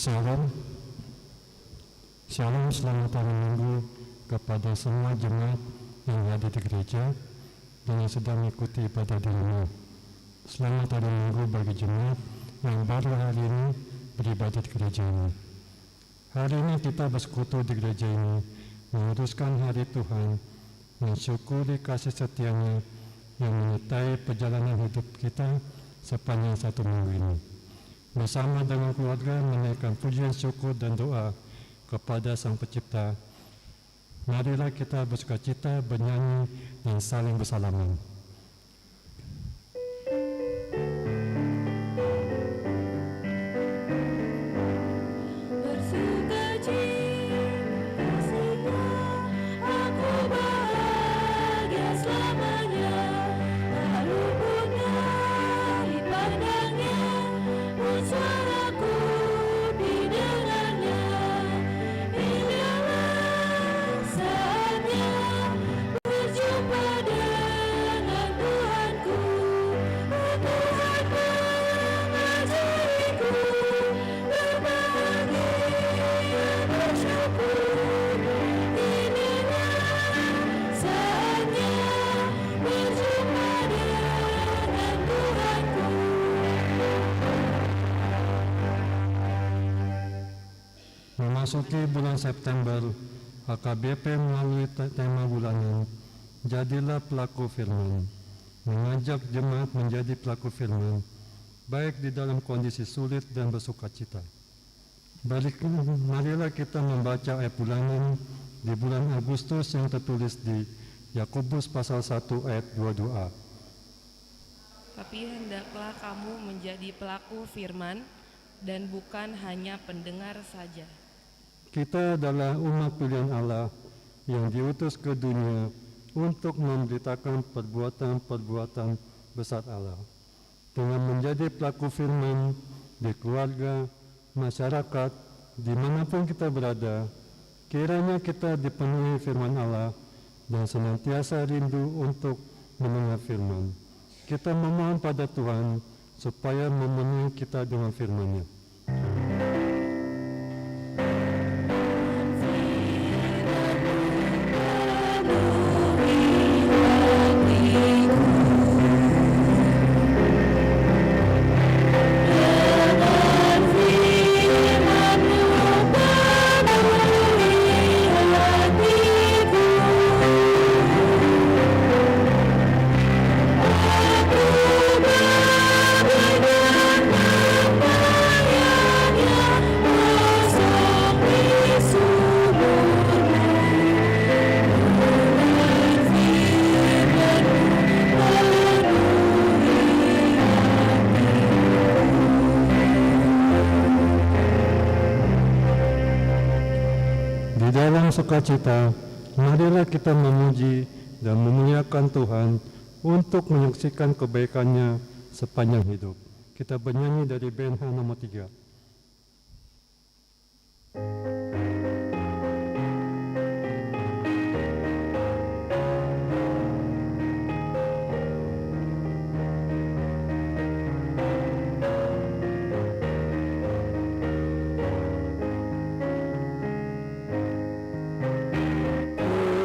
Shalom, Shalom, selamat hari Minggu kepada semua jemaat yang hadir di gereja dan yang sedang mengikuti ibadah di rumah. Selamat hari Minggu bagi jemaat yang baru hari ini beribadah di gereja ini. Hari ini kita bersekutu di gereja ini, menguruskan hari Tuhan, mensyukuri kasih setianya yang menyertai perjalanan hidup kita sepanjang satu minggu ini. bersama dengan keluarga menaikkan pujian syukur dan doa kepada Sang Pencipta. Marilah kita bersukacita, bernyanyi dan saling bersalaman. Memasuki bulan September, HKBP melalui tema bulanan, jadilah pelaku firman, mengajak jemaat menjadi pelaku firman, baik di dalam kondisi sulit dan bersukacita. Marilah kita membaca ayat bulanan di bulan Agustus yang tertulis di Yakobus pasal 1 ayat 22a. Tapi hendaklah kamu menjadi pelaku firman dan bukan hanya pendengar saja. Kita adalah umat pilihan Allah yang diutus ke dunia untuk memberitakan perbuatan-perbuatan besar Allah. Dengan menjadi pelaku firman di keluarga, masyarakat, dimanapun kita berada, kiranya kita dipenuhi firman Allah dan senantiasa rindu untuk mendengar firman. Kita memohon pada Tuhan supaya memenuhi kita dengan firman-Nya. Dalam sukacita, marilah kita memuji dan memuliakan Tuhan untuk menyaksikan kebaikan-Nya sepanjang hidup. Kita bernyanyi dari band nomor 3.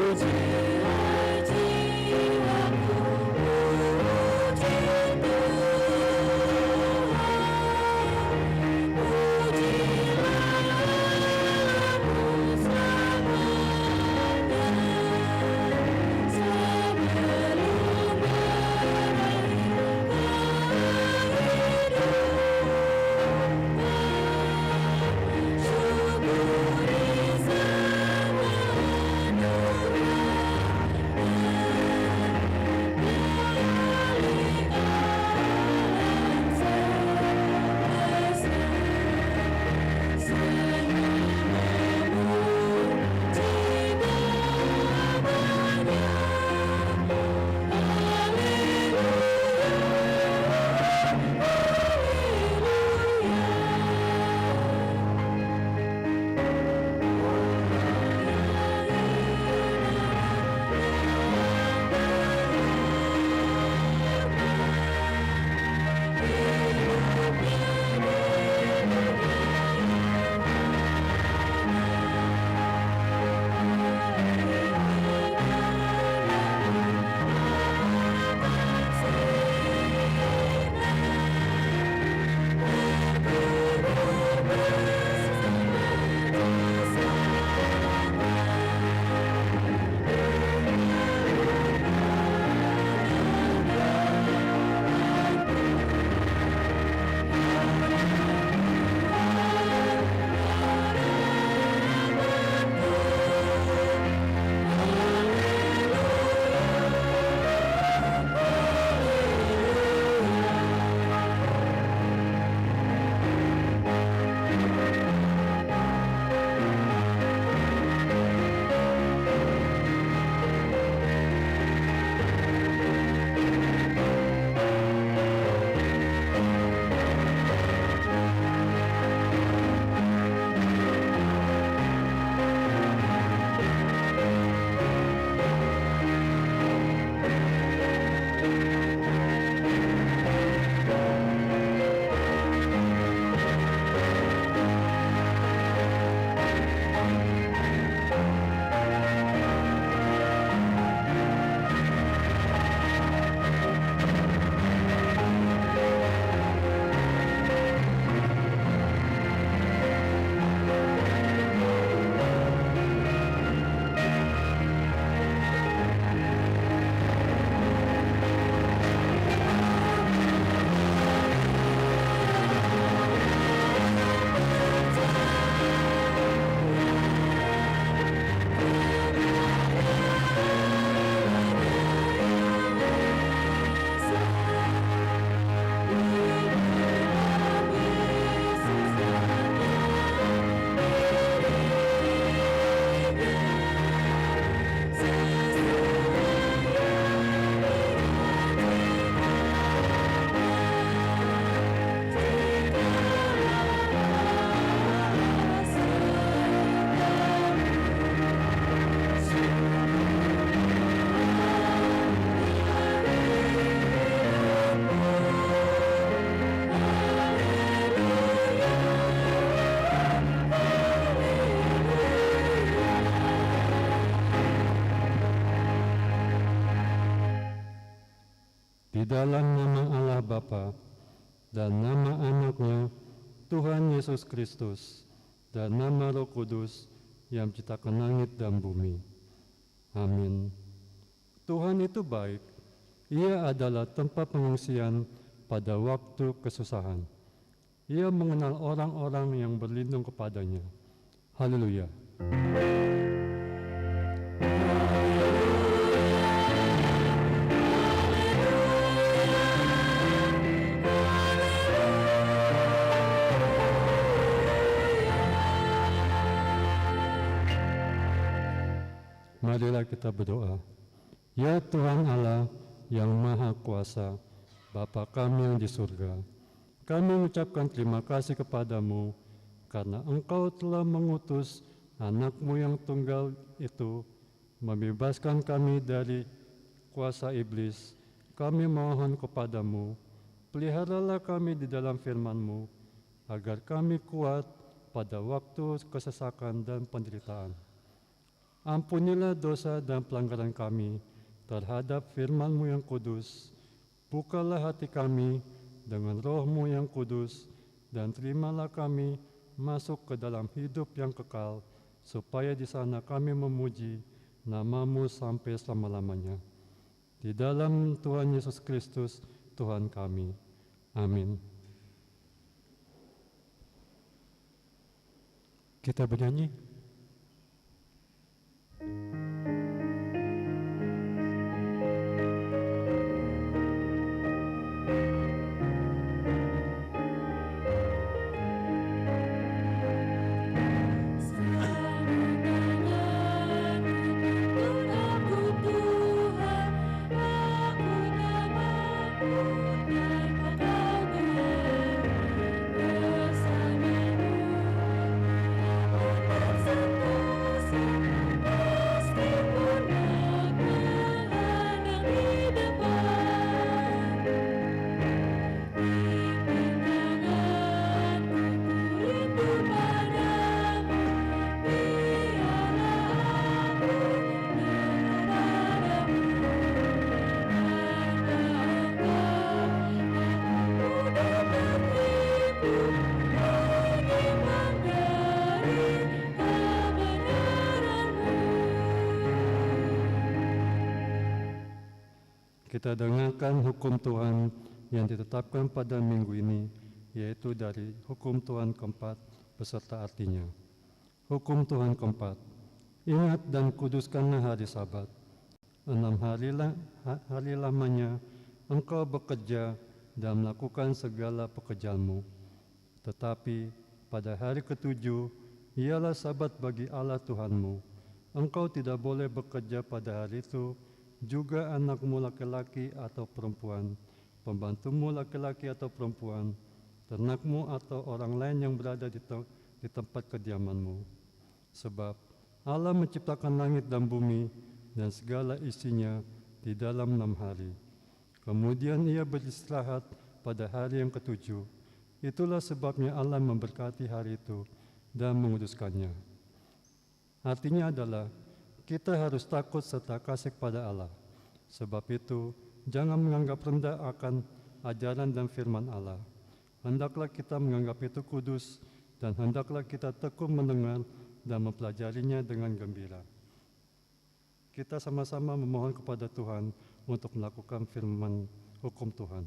Puji di dalam nama Allah Bapa dan nama Anaknya, Tuhan Yesus Kristus, dan nama Roh Kudus yang menciptakan langit dan bumi. Amin. Tuhan itu baik. Ia adalah tempat pengungsian pada waktu kesusahan. Ia mengenal orang-orang yang berlindung kepadanya. Haleluya. Marilah kita berdoa. Ya Tuhan Allah yang Maha Kuasa, Bapa kami yang di surga, kami mengucapkan terima kasih kepadamu karena Engkau telah mengutus Anak-Mu yang tunggal itu membebaskan kami dari kuasa iblis. Kami mohon kepadamu, peliharalah kami di dalam firman-Mu, agar kami kuat pada waktu kesesakan dan penderitaan. Ampunilah dosa dan pelanggaran kami terhadap firman-Mu yang kudus. Bukalah hati kami dengan Roh-Mu yang kudus, dan terimalah kami masuk ke dalam hidup yang kekal, supaya di sana kami memuji nama-Mu sampai selama-lamanya. Di dalam Tuhan Yesus Kristus, Tuhan kami. Amin. Kita bernyanyi. Kita dengarkan hukum Tuhan yang ditetapkan pada minggu ini, yaitu dari hukum Tuhan keempat beserta artinya. Hukum Tuhan keempat, ingat dan kuduskanlah hari Sabat. 6 hari lamanya engkau bekerja dan melakukan segala pekerjaanmu. Tetapi pada hari ketujuh ialah Sabat bagi Allah Tuhanmu. Engkau tidak boleh bekerja pada hari itu, juga anakmu laki-laki atau perempuan, pembantumu laki-laki atau perempuan, ternakmu atau orang lain yang berada di tempat kediamanmu. Sebab Allah menciptakan langit dan bumi dan segala isinya di dalam 6 hari. Kemudian Ia beristirahat pada hari yang ketujuh. Itulah sebabnya Allah memberkati hari itu dan menguduskannya. Artinya adalah kita harus takut serta kasih kepada Allah. Sebab itu, jangan menganggap rendah akan ajaran dan firman Allah. Hendaklah kita menganggap itu kudus, dan hendaklah kita tekun mendengar dan mempelajarinya dengan gembira. Kita sama-sama memohon kepada Tuhan untuk melakukan firman hukum Tuhan.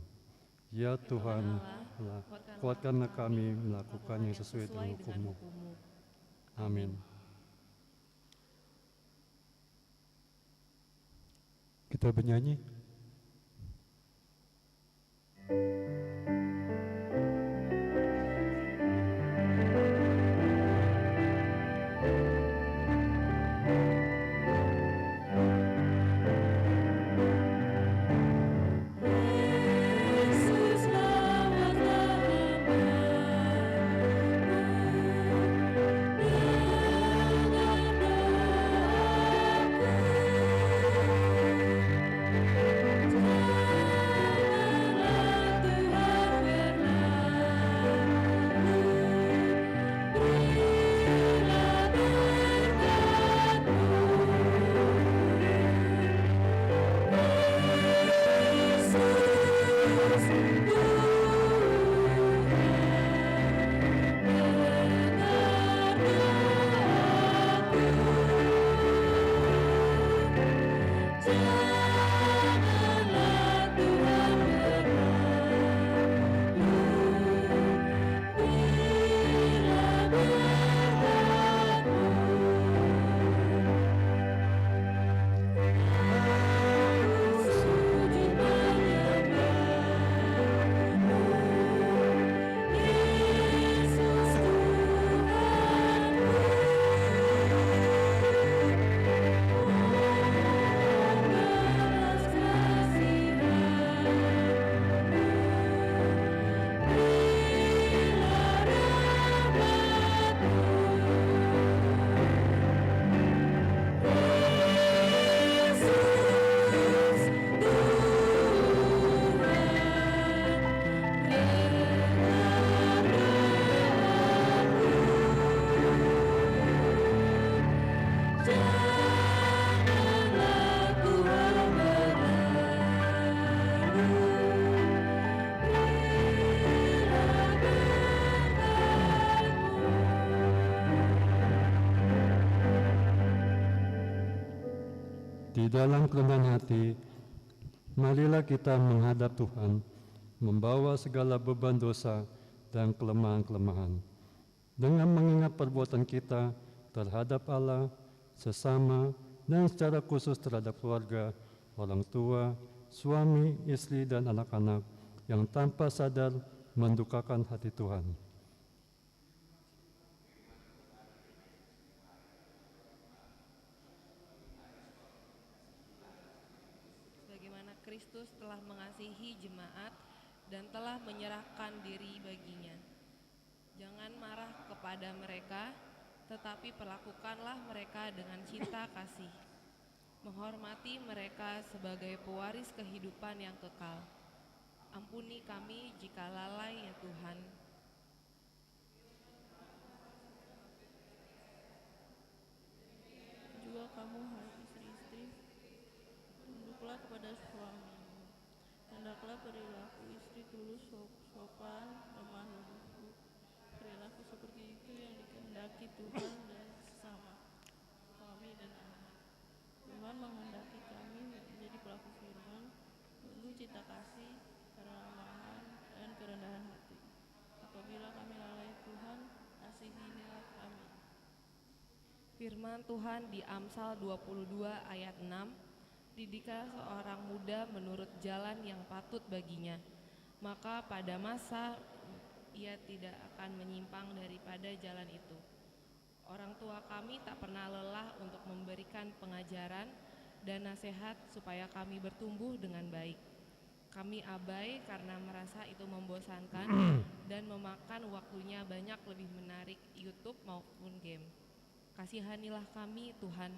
Ya Tuhan, kuatkanlah kami melakukan yang sesuai dengan hukum-Mu. Amin. Kita bernyanyi. Tuhan Di dalam kerendahan hati, marilah kita menghadap Tuhan, membawa segala beban dosa dan kelemahan-kelemahan, dengan mengingat perbuatan kita terhadap Allah, sesama, dan secara khusus terhadap keluarga, orang tua, suami, istri, dan anak-anak yang tanpa sadar mendukakan hati Tuhan. Sebagaimana Kristus telah mengasihi jemaat dan telah menyerahkan diri baginya. Jangan marah kepada mereka, tetapi perlakukanlah mereka dengan cinta kasih. Menghormati mereka sebagai pewaris kehidupan yang kekal. Ampuni kami jika lalai ya Tuhan. Juga kamu hai istri-istri, tunduklah kepada suamimu. Hendaklah perilaku istri tulus, sopan, lemah lembut. Perilaku seperti itu yang dikehendaki Tuhan dan sesama, suami dan anak. Tuhan menghendaki kami menjadi pelaku firman, penuh cinta kasih, keramahan, dan kerendahan hati. Apabila kami lalai Tuhan, kasihinilah kami. Firman Tuhan di Amsal 22 ayat 6, didiklah seorang muda menurut jalan yang patut baginya, maka pada masa ia tidak akan menyimpang daripada jalan itu. Orang tua kami tak pernah lelah untuk memberikan pengajaran dan nasihat supaya kami bertumbuh dengan baik. Kami abai karena merasa itu membosankan dan memakan waktunya banyak lebih menarik YouTube maupun game. Kasihanilah kami Tuhan.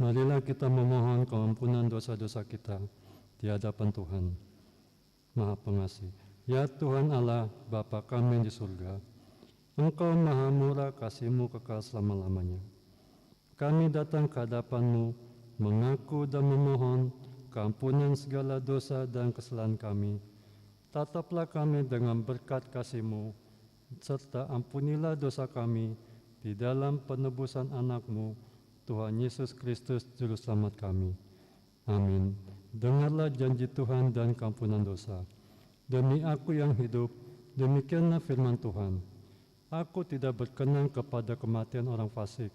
Marilah kita memohon keampunan dosa-dosa kita di hadapan Tuhan Maha Pengasih. Ya Tuhan Allah, Bapa kami di surga, Engkau maha murah, kasih-Mu kekal selama-lamanya. Kami datang ke hadapan-Mu, mengaku dan memohon keampunan segala dosa dan kesalahan kami. Tataplah kami dengan berkat kasih-Mu, serta ampunilah dosa kami di dalam penebusan anak-Mu, Tuhan Yesus Kristus Juru Selamat kami. Amin. Dengarlah janji Tuhan dan keampunan dosa. Demi aku yang hidup, demikianlah firman Tuhan. Aku tidak berkenan kepada kematian orang fasik,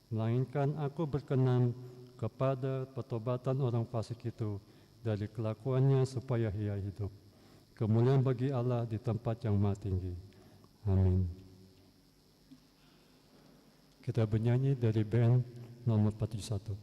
melainkan aku berkenan kepada pertobatan orang fasik itu dari kelakuannya supaya ia hidup. Kemuliaan bagi Allah di tempat yang maha tinggi. Amin. Kita bernyanyi dari band nomor 41. Nah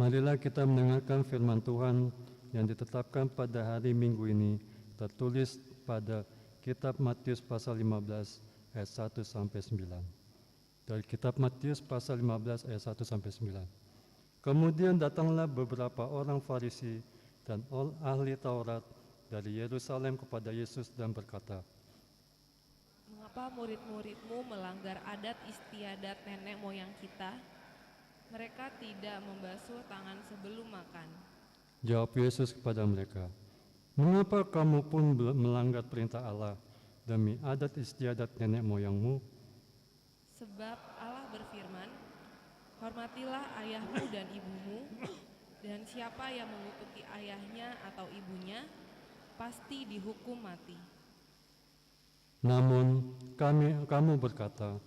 Marilah kita mendengarkan firman Tuhan yang ditetapkan pada hari Minggu ini, tertulis pada kitab Matius pasal 15 ayat 1 sampai 9. Dari kitab Matius pasal 15 ayat 1 sampai 9. Kemudian datanglah beberapa orang Farisi dan ahli Taurat dari Yerusalem kepada Yesus dan berkata, "Mengapa murid-muridmu melanggar adat istiadat nenek moyang kita? Mereka tidak membasuh tangan sebelum makan." Jawab Yesus kepada mereka, "Mengapa kamu pun melanggar perintah Allah demi adat istiadat nenek moyangmu? Sebab Allah berfirman, "Hormatilah ayahmu dan ibumu," dan siapa yang mengutuki ayahnya atau ibunya pasti dihukum mati. Namun kamu berkata,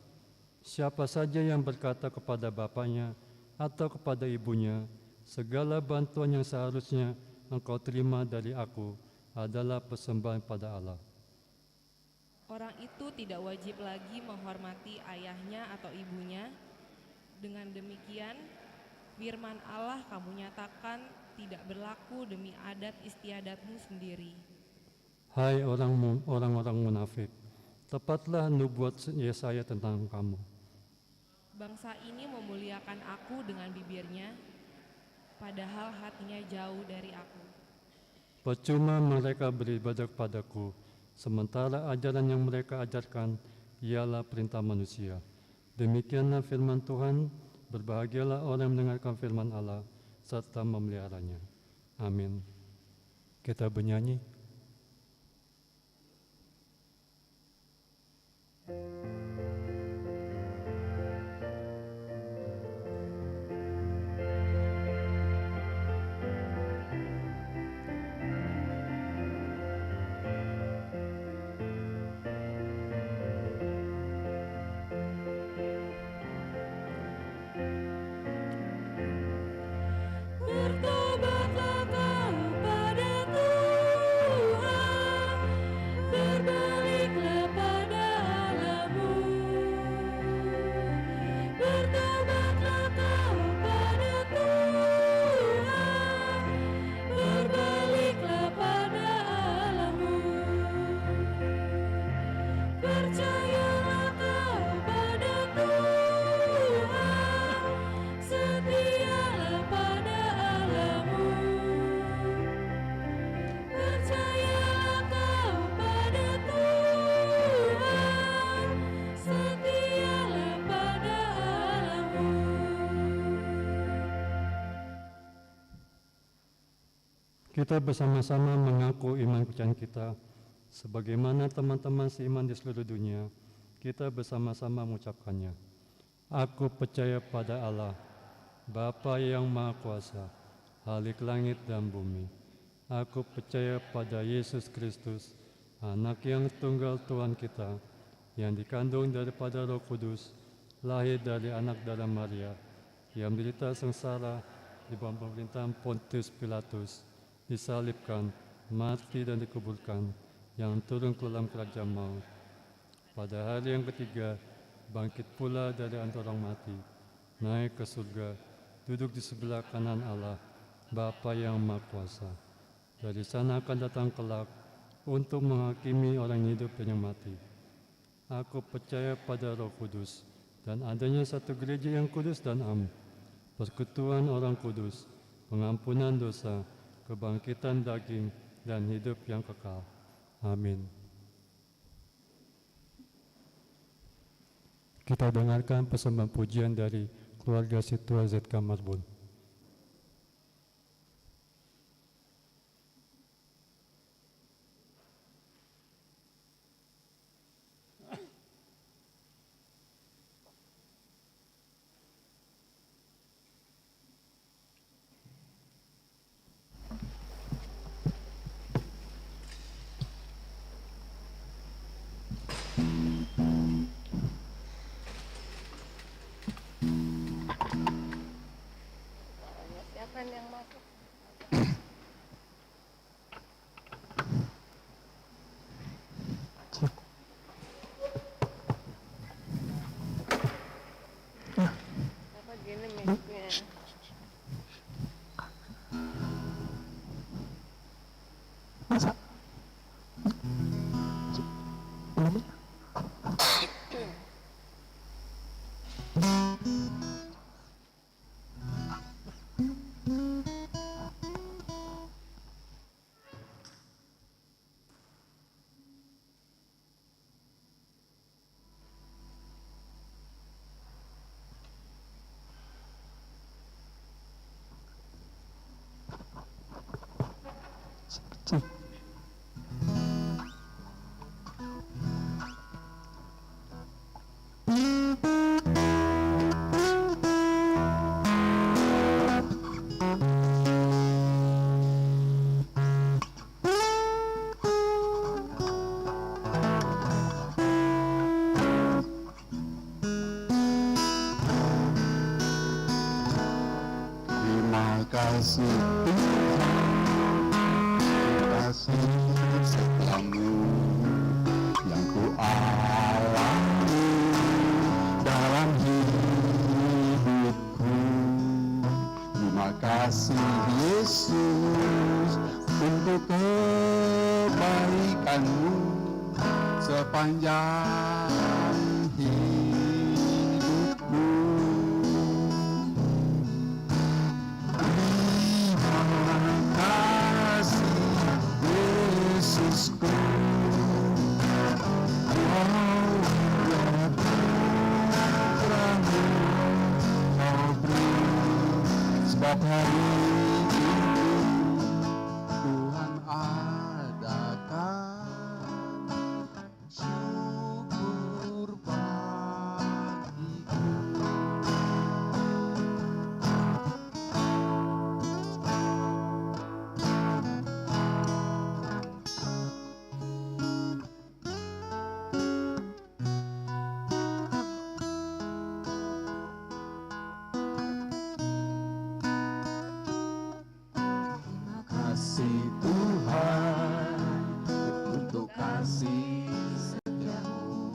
siapa saja yang berkata kepada bapaknya atau kepada ibunya, segala bantuan yang seharusnya engkau terima dari aku adalah persembahan pada Allah, Orang itu tidak wajib lagi menghormati ayahnya atau ibunya. Dengan demikian, firman Allah kamu nyatakan tidak berlaku demi adat istiadatmu sendiri. Hai orang-orang munafik, tepatlah nubuat Yesaya tentang kamu. Bangsa ini memuliakan aku dengan bibirnya, padahal hatinya jauh dari aku. Percuma mereka beribadah kepadaku, sementara ajaran yang mereka ajarkan ialah perintah manusia. Demikianlah firman Tuhan, berbahagialah orang yang mendengarkan firman Allah serta memeliharanya. Amin. Kita bernyanyi. Bertobatlah kau pada Tuhan, berbaliklah pada Allahmu. Bertobatlah kau pada Tuhan, berbaliklah pada Allahmu. Percayalah kau pada Tuhan, setialah pada Allahmu. Percayalah kau pada Tuhan, setialah pada Allahmu. Kita bersama-sama mengaku iman percayaan kita, sebagaimana teman-teman seiman di seluruh dunia, kita bersama-sama mengucapkannya. Aku percaya pada Allah, Bapa yang Maha Kuasa, Khalik langit dan bumi. Aku percaya pada Yesus Kristus, Anak yang tunggal Tuhan kita, yang dikandung daripada Roh Kudus, lahir dari anak darah Maria, yang menderita sengsara di bawah pemerintahan Pontius Pilatus, disalibkan, mati dan dikuburkan, yang turun ke dalam kerajaan maut. Pada hari yang ketiga, bangkit pula dari antara orang mati, naik ke surga, duduk di sebelah kanan Allah, Bapa yang Maha Kuasa. Dari sana akan datang kelak untuk menghakimi orang yang hidup dan yang mati. Aku percaya pada Roh Kudus dan adanya satu gereja yang kudus dan am, persekutuan orang kudus, pengampunan dosa, kebangkitan daging, dan hidup yang kekal. Amin. Kita dengarkan persembahan pujian dari keluarga Situa ZK Marbun. dulu. Cik. Terima kasih kasih setiamu yang ku alami dalam hidupku. Terima kasih Yesus untuk kebaikanmu sepanjang hidupku. Yesusku, sebab hari ini Tuhan adakan syukur bagiku. Kasih Tuhan untuk kasih setiamu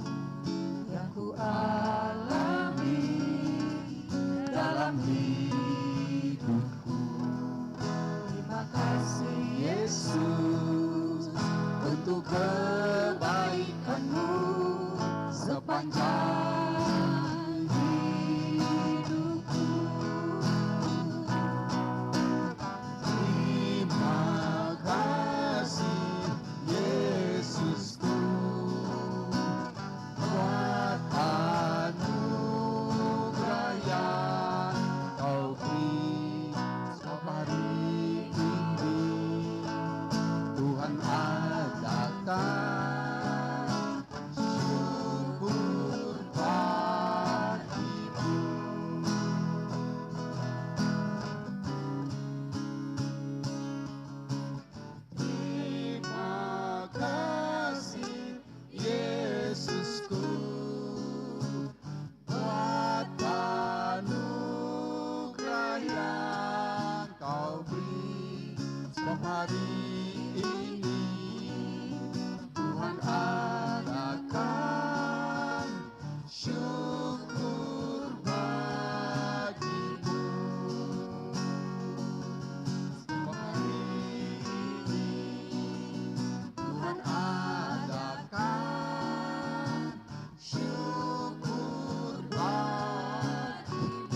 yang ku alami dalam hidupku. Terima kasih Yesus untuk kebaikanmu sepanjang hidupku. Terima kasih Yesusku buat anugerah yang kau beri setiap hari ini. Tuhan adakan syukur bagimu. Terima kasih Yesusku buat anugerah yang kau beri setiap hari ini. Tuhan adakan syukur bagimu. Setiap hari ini Tuhan adakan syukur bagimu.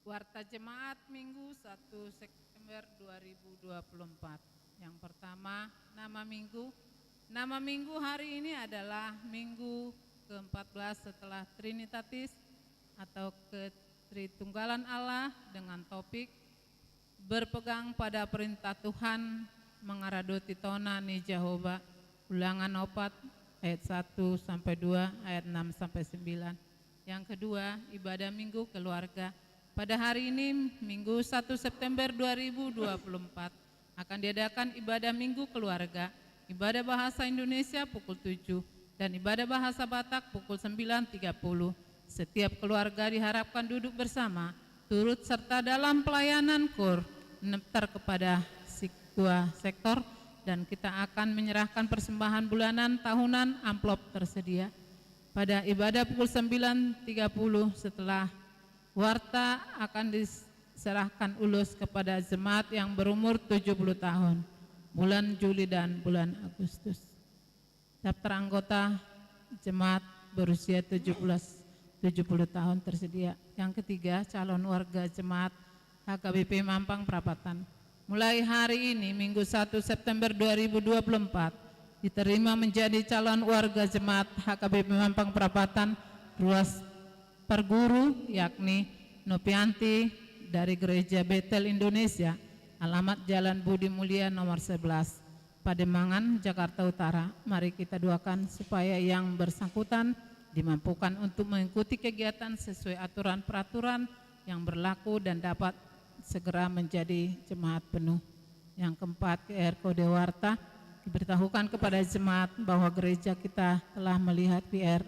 Warta Jemaat Minggu 1 September 2024. Yang pertama, nama minggu. Nama minggu hari ini adalah minggu ke-14 setelah Trinitatis atau Ketritunggalan Allah dengan topik berpegang pada perintah Tuhan, mengaradoti tona ni Jehovah. Ulangan 4 ayat 1 sampai 2, ayat 6 sampai 9. Yang kedua, ibadah minggu keluarga. Pada hari ini, Minggu 1 September 2024, akan diadakan ibadah minggu keluarga, ibadah bahasa Indonesia pukul 7, dan ibadah bahasa Batak pukul 9.30. Setiap keluarga diharapkan duduk bersama, turut serta dalam pelayanan KUR, mendaftar kepada dua sektor, dan kita akan menyerahkan persembahan bulanan, tahunan, amplop tersedia. Pada ibadah pukul 9.30 setelah warta akan diserahkan ulus kepada jemaat yang berumur 70 tahun, bulan Juli dan bulan Agustus. Daftar anggota jemaat berusia 70 tahun tersedia. Yang ketiga, calon warga jemaat HKBP Mampang Perapatan. Mulai hari ini, Minggu 1 September 2024, diterima menjadi calon warga jemaat HKBP Mampang Perapatan ruas Perguru, yakni Nopianti dari Gereja Betel Indonesia, alamat Jalan Budi Mulia nomor 11, Pademangan, Jakarta Utara. Mari kita doakan supaya yang bersangkutan dimampukan untuk mengikuti kegiatan sesuai aturan peraturan yang berlaku dan dapat segera menjadi jemaat penuh. Yang keempat, QR Kode Warta. Diberitahukan kepada jemaat bahwa gereja kita telah melihat QR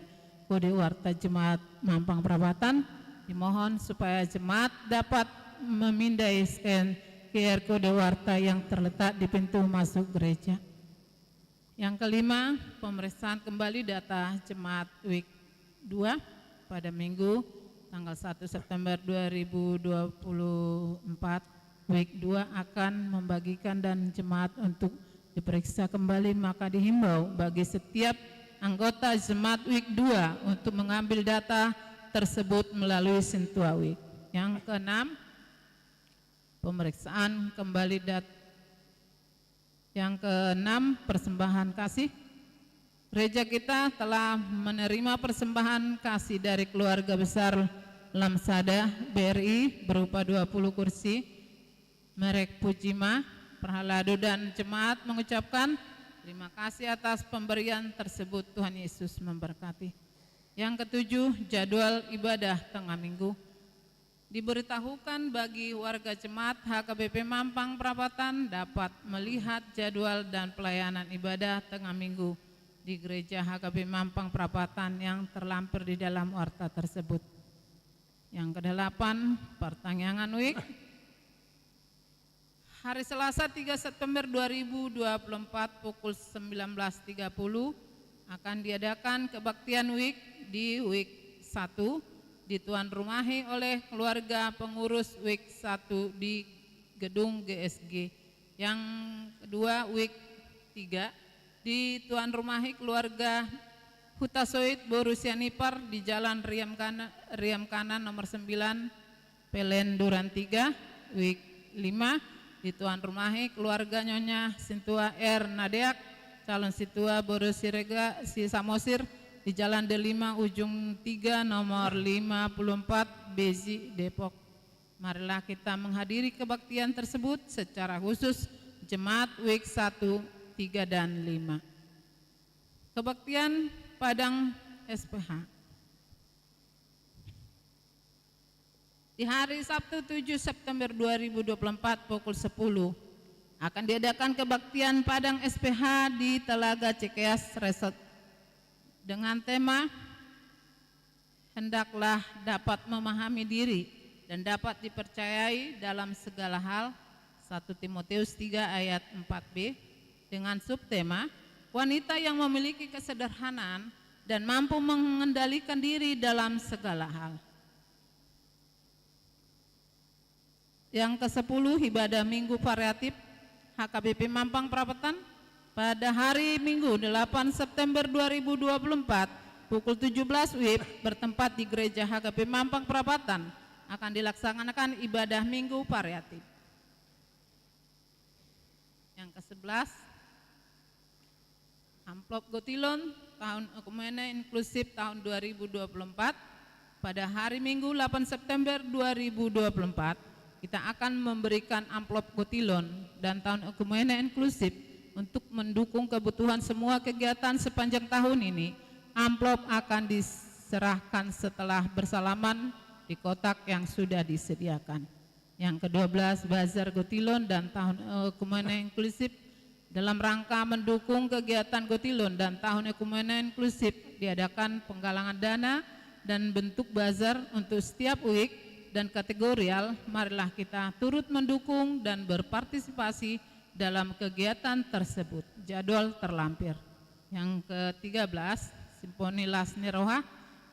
Kode Warta Jemaat Mampang Perapatan. Dimohon supaya jemaat dapat memindai scan QR Kode Warta yang terletak di pintu masuk gereja. Yang kelima, pemeriksaan kembali data jemaat week 2 pada Minggu tanggal 1 September 2024. Week 2 akan membagikan dan jemaat untuk diperiksa kembali, maka dihimbau bagi setiap anggota jemaat week 2 untuk mengambil data tersebut melalui Sintua Week. Yang keenam, pemeriksaan kembali data. Yang keenam, persembahan kasih. Gereja kita telah menerima persembahan kasih dari keluarga besar Lamsada BRI berupa 20 kursi merek Pujima. Perhalado dan jemaat mengucapkan terima kasih atas pemberian tersebut. Tuhan Yesus memberkati. Yang ketujuh, jadwal ibadah tengah minggu. Diberitahukan bagi warga jemaat HKBP Mampang Perapatan dapat melihat jadwal dan pelayanan ibadah tengah minggu di gereja HKBP Mampang Perapatan yang terlampir di dalam warta tersebut. Yang kedelapan, pertanyaan week. Hari Selasa 3 September 2024 pukul 19.30 akan diadakan kebaktian week di week 1 dituan rumahi oleh keluarga pengurus week 1 di gedung GSG. Yang kedua week 3 dituan rumahi keluarga Hutasoid berusia Nipar di Jalan Riam Kanan nomor 9 Pelen Duran 3. Week 5 dituan rumahi keluarga Nyonya Sintua R Nadeak calon Sintua berusia Rega Si Samosir di Jalan D5 ujung 3 nomor 54 Bezi Depok. Marilah kita menghadiri kebaktian tersebut secara khusus jemaat week 1, 3 dan 5. Kebaktian Padang SPH. Di hari Sabtu 7 September 2024 pukul 10 akan diadakan kebaktian Padang SPH di Telaga Cikeas Resort dengan tema hendaklah dapat memahami diri dan dapat dipercayai dalam segala hal, 1 Timotius 3 ayat 4b, dengan subtema wanita yang memiliki kesederhanaan dan mampu mengendalikan diri dalam segala hal. Yang ke-10, ibadah minggu variatif HKBP Mampang Perapatan pada hari Minggu 8 September 2024 pukul 17 WIB bertempat di Gereja HKBP Mampang Perapatan akan dilaksanakan ibadah minggu variatif. Yang ke-11, amplop Gotilon tahun Ekumene Inklusif tahun 2024 pada hari Minggu 8 September 2024 kita akan memberikan amplop kotilon dan tahun ekumene inklusif untuk mendukung kebutuhan semua kegiatan sepanjang tahun ini. Amplop akan diserahkan setelah bersalaman di kotak yang sudah disediakan. Yang ke-12, bazar kotilon dan tahun ekumene inklusif. Dalam rangka mendukung kegiatan kotilon dan tahun ekumene inklusif, diadakan penggalangan dana dan bentuk bazar untuk setiap week dan kategorial. Marilah kita turut mendukung dan berpartisipasi dalam kegiatan tersebut. Jadwal terlampir. Yang ke-13, Simponi Lasni Roha.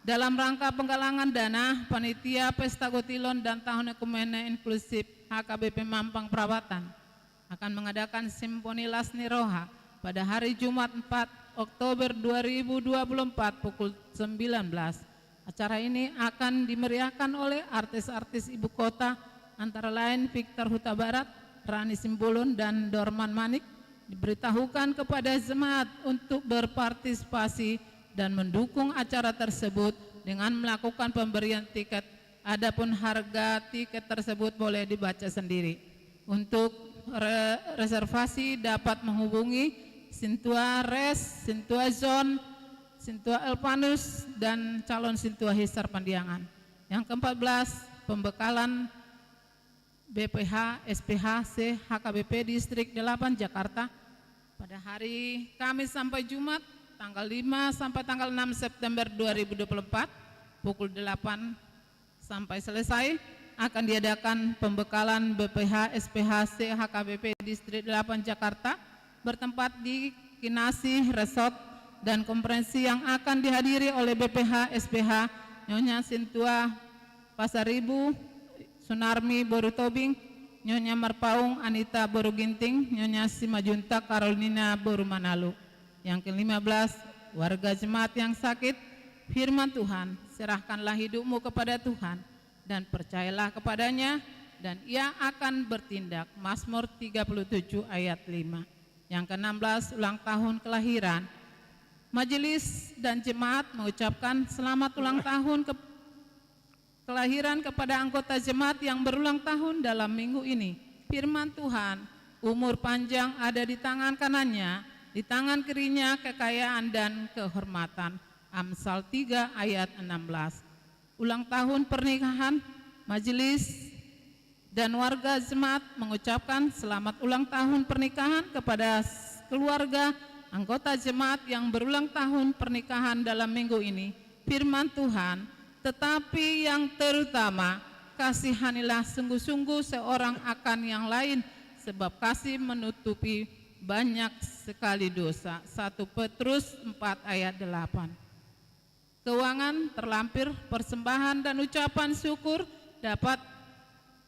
Dalam rangka penggalangan dana, panitia Pesta Kotilon dan tahun ekumene inklusif HKBP Mampang Perapatan akan mengadakan Simponi Lasni Roha pada hari Jumat 4 Oktober 2024 pukul 19. Acara ini akan dimeriahkan oleh artis-artis ibu kota antara lain Victor Huta Barat, Rani Simbolon, dan Dorman Manik. Diberitahukan kepada jemaat untuk berpartisipasi dan mendukung acara tersebut dengan melakukan pemberian tiket. Adapun harga tiket tersebut boleh dibaca sendiri. Untuk reservasi dapat menghubungi Sintua Res, Sintua Zon, Sintua Elpanus, dan calon Sintua Hisar Pandiangan. Yang ke-14, pembekalan BPH, SPH, HKBP Distrik 8 Jakarta pada hari Kamis sampai Jumat tanggal 5 sampai tanggal 6 September 2024 pukul 8 sampai selesai. Akan diadakan pembekalan BPH, SPH, HKBP Distrik 8 Jakarta bertempat di Kinasi Resort dan konferensi yang akan dihadiri oleh BPH, SPH Nyonya Sintua Pasaribu, Sunarmi Borutobing, Nyonya Marpaung Anita Boruginting, Nyonya Simajunta Carolina Borumanalu. Yang ke-15, warga jemaat yang sakit, firman Tuhan, serahkanlah hidupmu kepada Tuhan dan percayalah kepadanya dan ia akan bertindak. Mazmur 37 ayat 5. Yang ke-16, ulang tahun kelahiran. Majelis dan jemaat mengucapkan selamat ulang tahun kelahiran kepada anggota jemaat yang berulang tahun dalam minggu ini. Firman Tuhan, umur panjang ada di tangan kanannya, di tangan kirinya kekayaan dan kehormatan. Amsal 3 ayat 16. Ulang tahun pernikahan, majelis dan warga jemaat mengucapkan selamat ulang tahun pernikahan kepada keluarga anggota jemaat yang berulang tahun pernikahan dalam minggu ini. Firman Tuhan, tetapi yang terutama, kasihanilah sungguh-sungguh seorang akan yang lain, sebab kasih menutupi banyak sekali dosa. 1 Petrus 4 ayat 8. Keuangan terlampir, persembahan dan ucapan syukur dapat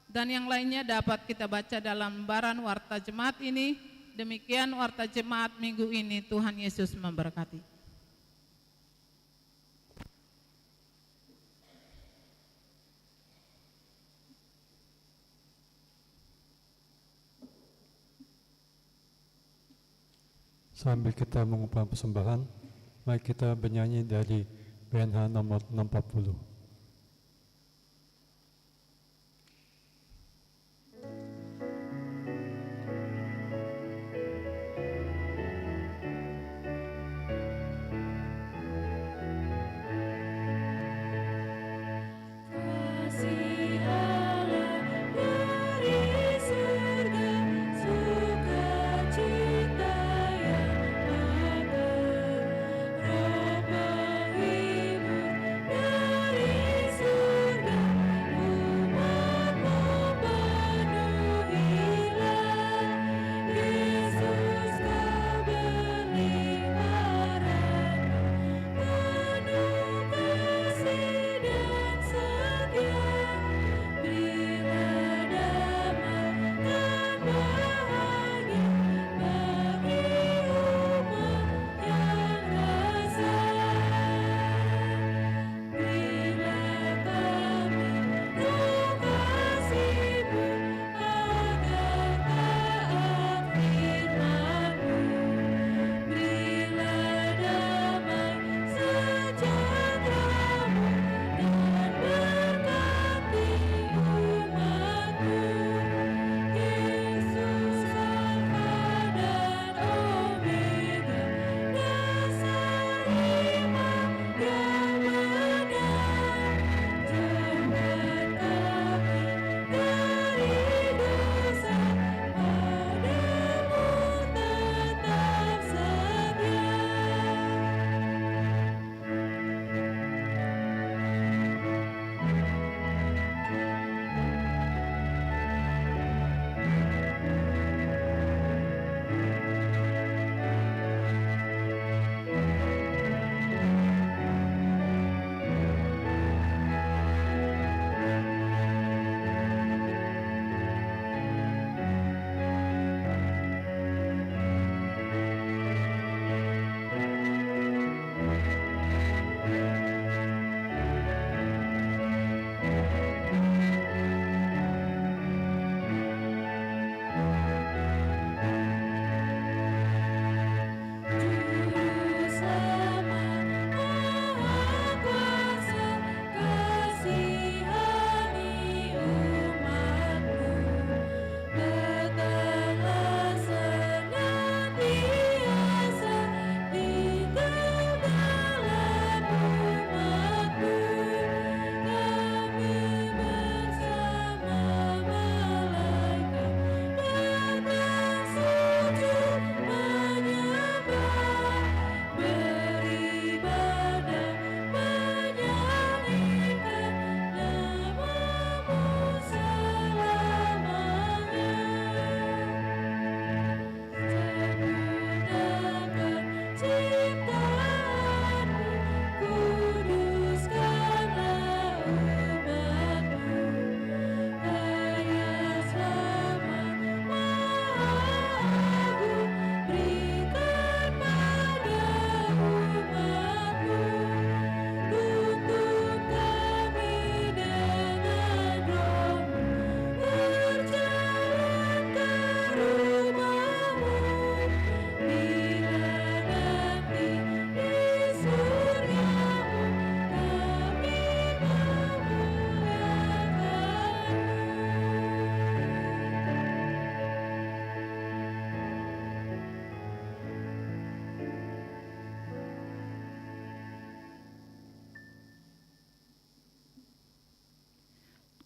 dan yang lainnya dapat kita baca dalam lembaran warta jemaat ini. Demikian warta jemaat minggu ini. Tuhan Yesus memberkati. Sambil kita mengumpulkan persembahan, mari kita bernyanyi dari PNH nomor 640. Dari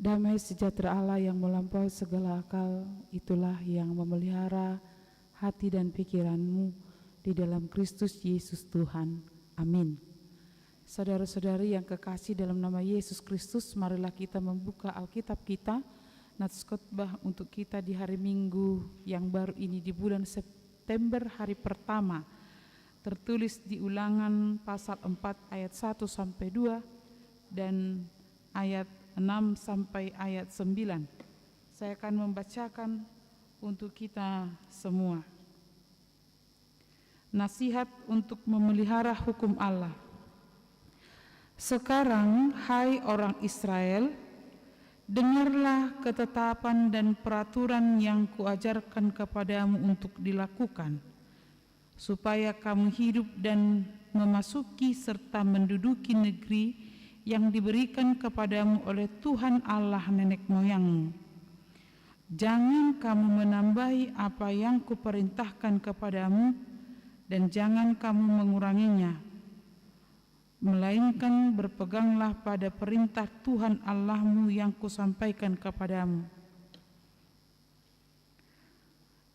Damai sejahtera Allah yang melampaui segala akal, itulah yang memelihara hati dan pikiranmu di dalam Kristus Yesus Tuhan. Amin. Saudara-saudari yang kekasih dalam nama Yesus Kristus, marilah kita membuka Alkitab kita, nats khotbah untuk kita di hari Minggu yang baru ini di bulan September, hari pertama. Tertulis di Ulangan pasal 4 ayat 1 sampai 2 dan ayat 6 sampai ayat 9. Saya akan membacakan untuk kita semua. Nasihat untuk memelihara hukum Allah. Sekarang, hai orang Israel, dengarlah ketetapan dan peraturan yang kuajarkan kepadamu untuk dilakukan, supaya kamu hidup dan memasuki serta menduduki negeri yang diberikan kepadamu oleh Tuhan Allah nenek moyangmu. Jangan kamu menambahi apa yang kuperintahkan kepadamu, dan jangan kamu menguranginya, melainkan berpeganglah pada perintah Tuhan Allahmu yang kusampaikan kepadamu.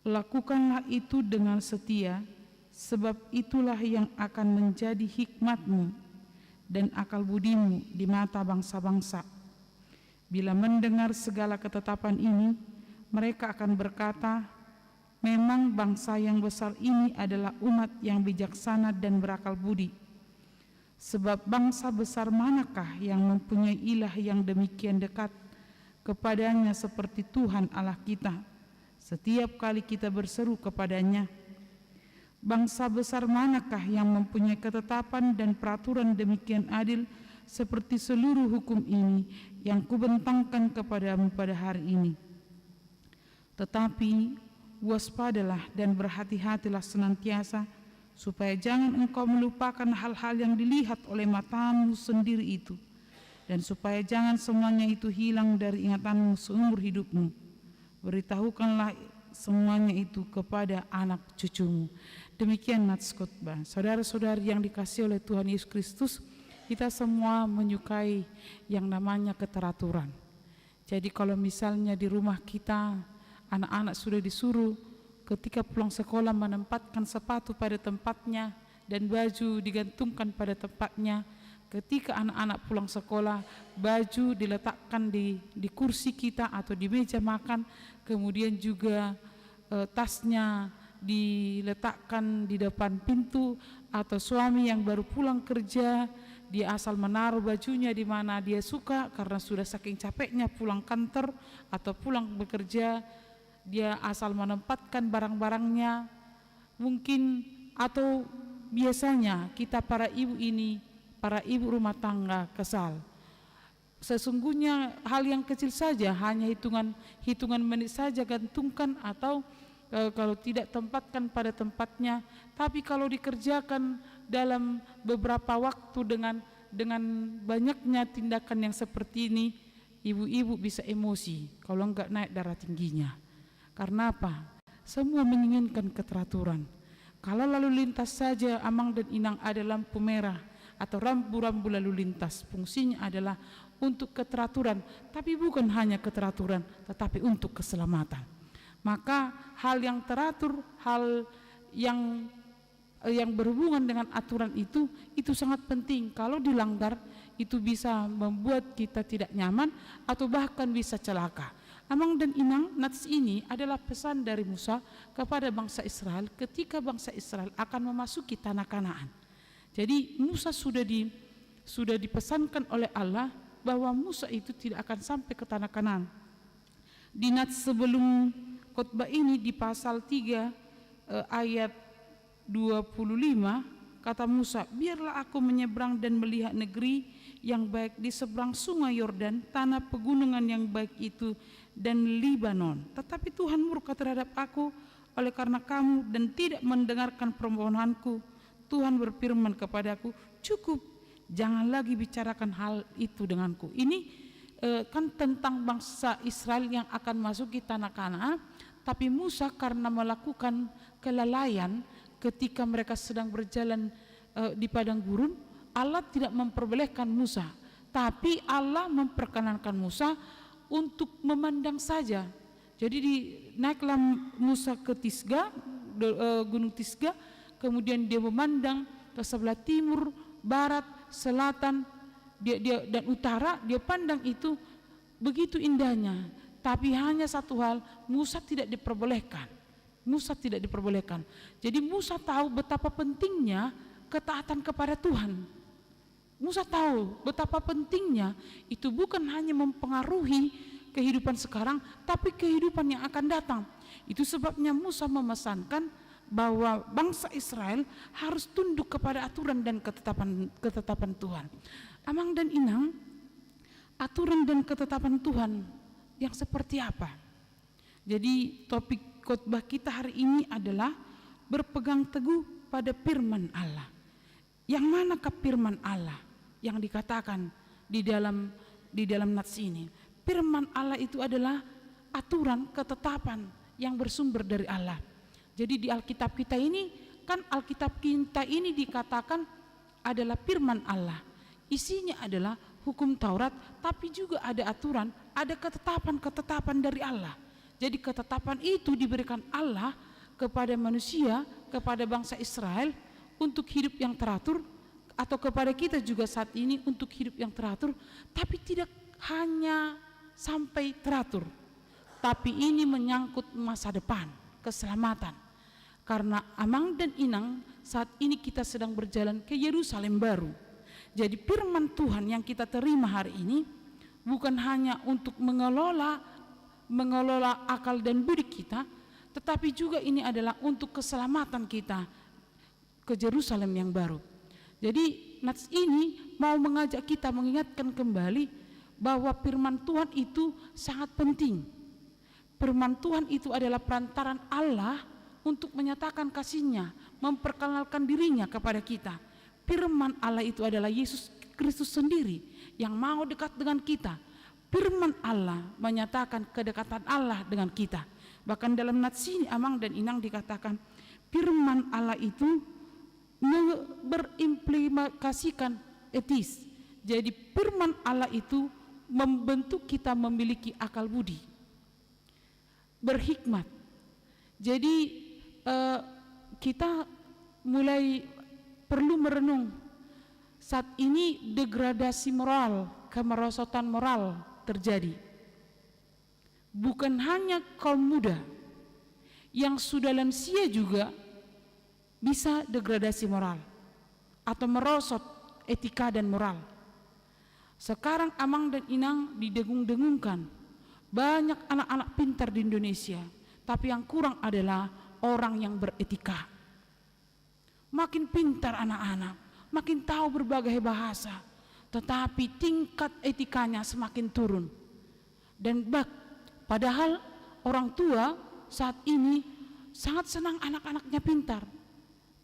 Lakukanlah itu dengan setia, sebab itulah yang akan menjadi hikmatmu dan akal budimu di mata bangsa-bangsa. Bila mendengar segala ketetapan ini, mereka akan berkata, memang bangsa yang besar ini adalah umat yang bijaksana dan berakal budi. Sebab bangsa besar manakah yang mempunyai ilah yang demikian dekat kepadanya seperti Tuhan Allah kita, setiap kali kita berseru kepadanya? Bangsa besar manakah yang mempunyai ketetapan dan peraturan demikian adil seperti seluruh hukum ini yang kubentangkan kepadamu pada hari ini? Tetapi waspadalah dan berhati-hatilah senantiasa, supaya jangan engkau melupakan hal-hal yang dilihat oleh matamu sendiri itu, dan supaya jangan semuanya itu hilang dari ingatanmu seumur hidupmu. Beritahukanlah semuanya itu kepada anak cucumu. Demikian nats khotbah. Saudara-saudari yang dikasihi oleh Tuhan Yesus Kristus, kita semua menyukai yang namanya keteraturan. Jadi kalau misalnya di rumah kita anak-anak sudah disuruh ketika pulang sekolah menempatkan sepatu pada tempatnya dan baju digantungkan pada tempatnya. Ketika anak-anak pulang sekolah, baju diletakkan di kursi kita atau di meja makan, kemudian juga tasnya diletakkan di depan pintu, atau suami yang baru pulang kerja dia asal menaruh bajunya di mana dia suka karena sudah saking capeknya pulang kantor atau pulang bekerja, dia asal menempatkan barang-barangnya. Mungkin atau biasanya kita para ibu ini, para ibu rumah tangga kesal. Sesungguhnya hal yang kecil saja, hanya hitungan menit saja gantungkan atau kalau tidak tempatkan pada tempatnya. Tapi kalau dikerjakan dalam beberapa waktu dengan banyaknya tindakan yang seperti ini, ibu-ibu bisa emosi kalau enggak naik darah tingginya. Karena apa? Semua menginginkan keteraturan. Kalau lalu lintas saja amang dan inang ada lampu merah atau rambu-rambu lalu lintas, fungsinya adalah untuk keteraturan, tapi bukan hanya keteraturan, tetapi untuk keselamatan. Maka hal yang teratur, hal yang berhubungan dengan aturan itu sangat penting. Kalau dilanggar, itu bisa membuat kita tidak nyaman atau bahkan bisa celaka. Amang dan inang, nats ini adalah pesan dari Musa kepada bangsa Israel ketika bangsa Israel akan memasuki tanah Kanaan. Jadi Musa sudah dipesankan oleh Allah bahwa Musa itu tidak akan sampai ke tanah Kanaan. Di nats sebelum khotbah ini di pasal 3 ayat 25 kata Musa, biarlah aku menyeberang dan melihat negeri yang baik di seberang sungai Yordan, tanah pegunungan yang baik itu dan Libanon. Tetapi Tuhan murka terhadap aku oleh karena kamu dan tidak mendengarkan permohonanku. Tuhan berfirman kepadaku, cukup, jangan lagi bicarakan hal itu denganku. Ini kan tentang bangsa Israel yang akan masuk ke tanah Kanaan. Tapi Musa karena melakukan kelalaian ketika mereka sedang berjalan di padang gurun, Allah tidak memperbolehkan Musa, tapi Allah memperkenankan Musa untuk memandang saja. Jadi naiklah Musa ke Tisga, gunung Tisga, kemudian dia memandang ke sebelah timur, barat, selatan, dan utara, dia pandang itu begitu indahnya. Tapi hanya satu hal, Musa tidak diperbolehkan. Musa tidak diperbolehkan. Jadi Musa tahu betapa pentingnya ketaatan kepada Tuhan. Musa tahu betapa pentingnya itu bukan hanya mempengaruhi kehidupan sekarang, tapi kehidupan yang akan datang. Itu sebabnya Musa memesankan bahwa bangsa Israel harus tunduk kepada aturan dan ketetapan Tuhan. Amang dan Inang, aturan dan ketetapan Tuhan yang seperti apa? Jadi topik khotbah kita hari ini adalah berpegang teguh pada firman Allah. Yang manakah firman Allah yang dikatakan di dalam nats ini? Firman Allah itu adalah aturan, ketetapan yang bersumber dari Allah. Jadi di Alkitab kita ini, kan Alkitab kita ini dikatakan adalah firman Allah. Isinya adalah hukum Taurat, tapi juga ada aturan, ada ketetapan-ketetapan dari Allah. Jadi ketetapan itu diberikan Allah kepada manusia, kepada bangsa Israel untuk hidup yang teratur, atau kepada kita juga saat ini untuk hidup yang teratur, tapi tidak hanya sampai teratur, tapi ini menyangkut masa depan, keselamatan. Karena Amang dan Inang, saat ini kita sedang berjalan ke Yerusalem baru. Jadi firman Tuhan yang kita terima hari ini bukan hanya untuk mengelola akal dan budi kita, tetapi juga ini adalah untuk keselamatan kita ke Yerusalem yang baru. Jadi nats ini mau mengajak kita mengingatkan kembali bahwa firman Tuhan itu sangat penting. Firman Tuhan itu adalah perantaran Allah untuk menyatakan kasih-Nya, memperkenalkan dirinya kepada kita. Firman Allah itu adalah Yesus Kristus sendiri yang mau dekat dengan kita. Firman Allah menyatakan kedekatan Allah dengan kita. Bahkan dalam nats ini Amang dan Inang dikatakan firman Allah itu berimplikasikan etis. Jadi firman Allah itu membentuk kita memiliki akal budi, berhikmat. Jadi kita mulai perlu merenung saat ini degradasi moral, kemerosotan moral terjadi. Bukan hanya kaum muda, yang sudah lansia juga bisa degradasi moral atau merosot etika dan moral. Sekarang Amang dan Inang didengung-dengungkan banyak anak-anak pintar di Indonesia, tapi yang kurang adalah orang yang beretika. Makin pintar anak-anak, makin tahu berbagai bahasa, tetapi tingkat etikanya semakin turun. Dan padahal orang tua saat ini sangat senang anak-anaknya pintar,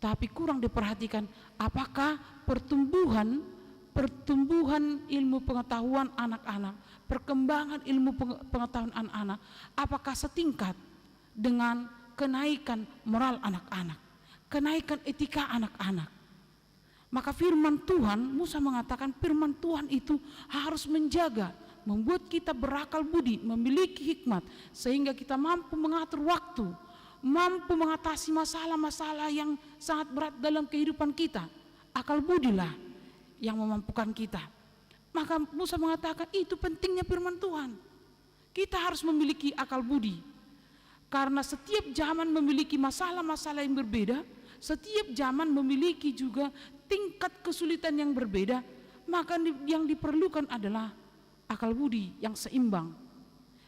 tapi kurang diperhatikan apakah pertumbuhan ilmu pengetahuan anak-anak, perkembangan ilmu pengetahuan anak-anak, apakah setingkat dengan kenaikan moral anak-anak, kenaikan etika anak-anak. Maka firman Tuhan, Musa mengatakan firman Tuhan itu harus menjaga, membuat kita berakal budi, memiliki hikmat, sehingga kita mampu mengatur waktu, mampu mengatasi masalah-masalah yang sangat berat dalam kehidupan kita. Akal budilah yang memampukan kita. Maka Musa mengatakan itu pentingnya firman Tuhan. Kita harus memiliki akal budi, karena setiap zaman memiliki masalah-masalah yang berbeda, setiap zaman memiliki juga tingkat kesulitan yang berbeda. Maka yang diperlukan adalah akal budi yang seimbang.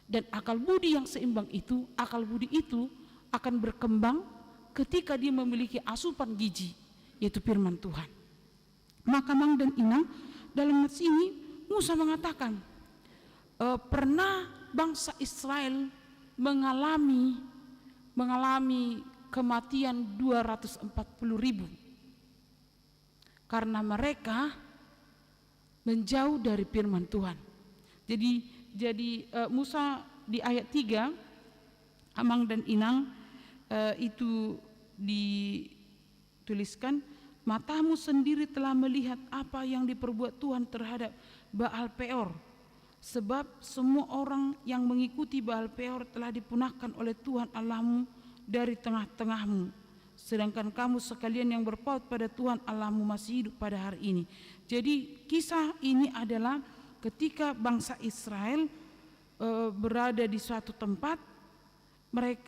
Dan akal budi yang seimbang itu, akal budi itu akan berkembang ketika dia memiliki asupan gizi, yaitu firman Tuhan. Maka Mang dan Inang dalam nats ini Musa mengatakan pernah bangsa Israel mengalami kematian 240.000 karena mereka menjauh dari firman Tuhan. Jadi Musa di ayat 3 Amang dan Inang itu dituliskan, matamu sendiri telah melihat apa yang diperbuat Tuhan terhadap Baal Peor, Sebab semua orang yang mengikuti Baal Peor telah dipunahkan oleh Tuhan Allahmu dari tengah-tengahmu. Sedangkan kamu sekalian yang berpaut pada Tuhan Allahmu masih hidup pada hari ini. Jadi kisah ini adalah ketika bangsa Israel berada di suatu tempat, mereka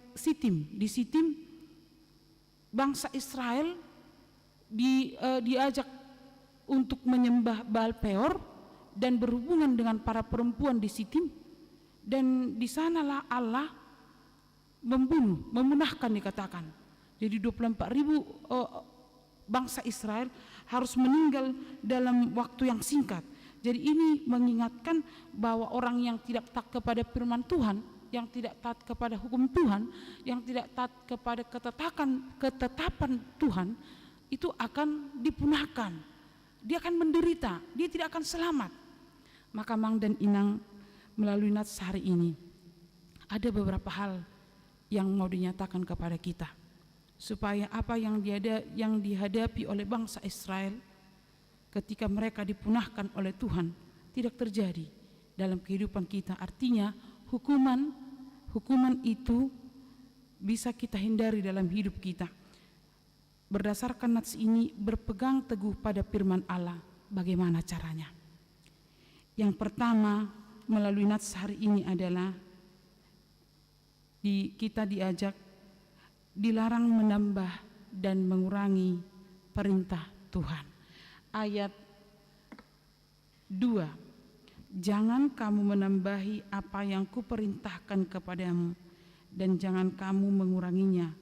di Sitim bangsa Israel diajak untuk menyembah Baal Peor dan berhubungan dengan para perempuan di Sitim, dan di sanalah Allah memunahkan dikatakan. Jadi 24.000 bangsa Israel harus meninggal dalam waktu yang singkat. Jadi ini mengingatkan bahwa orang yang tidak taat kepada firman Tuhan, yang tidak taat kepada hukum Tuhan, yang tidak taat kepada ketetapan Tuhan, itu akan dipunahkan. Dia akan menderita, dia tidak akan selamat. Maka Mang dan Inang melalui nats hari ini ada beberapa hal yang mau dinyatakan kepada kita, supaya apa yang dihadapi oleh bangsa Israel ketika mereka dipunahkan oleh Tuhan tidak terjadi dalam kehidupan kita. Artinya hukuman itu bisa kita hindari dalam hidup kita. Berdasarkan nats ini, berpegang teguh pada firman Allah. Bagaimana caranya? Yang pertama melalui nats hari ini adalah kita diajak dilarang menambah dan mengurangi perintah Tuhan. Ayat 2, jangan kamu menambahi apa yang kuperintahkan kepadamu, dan jangan kamu menguranginya,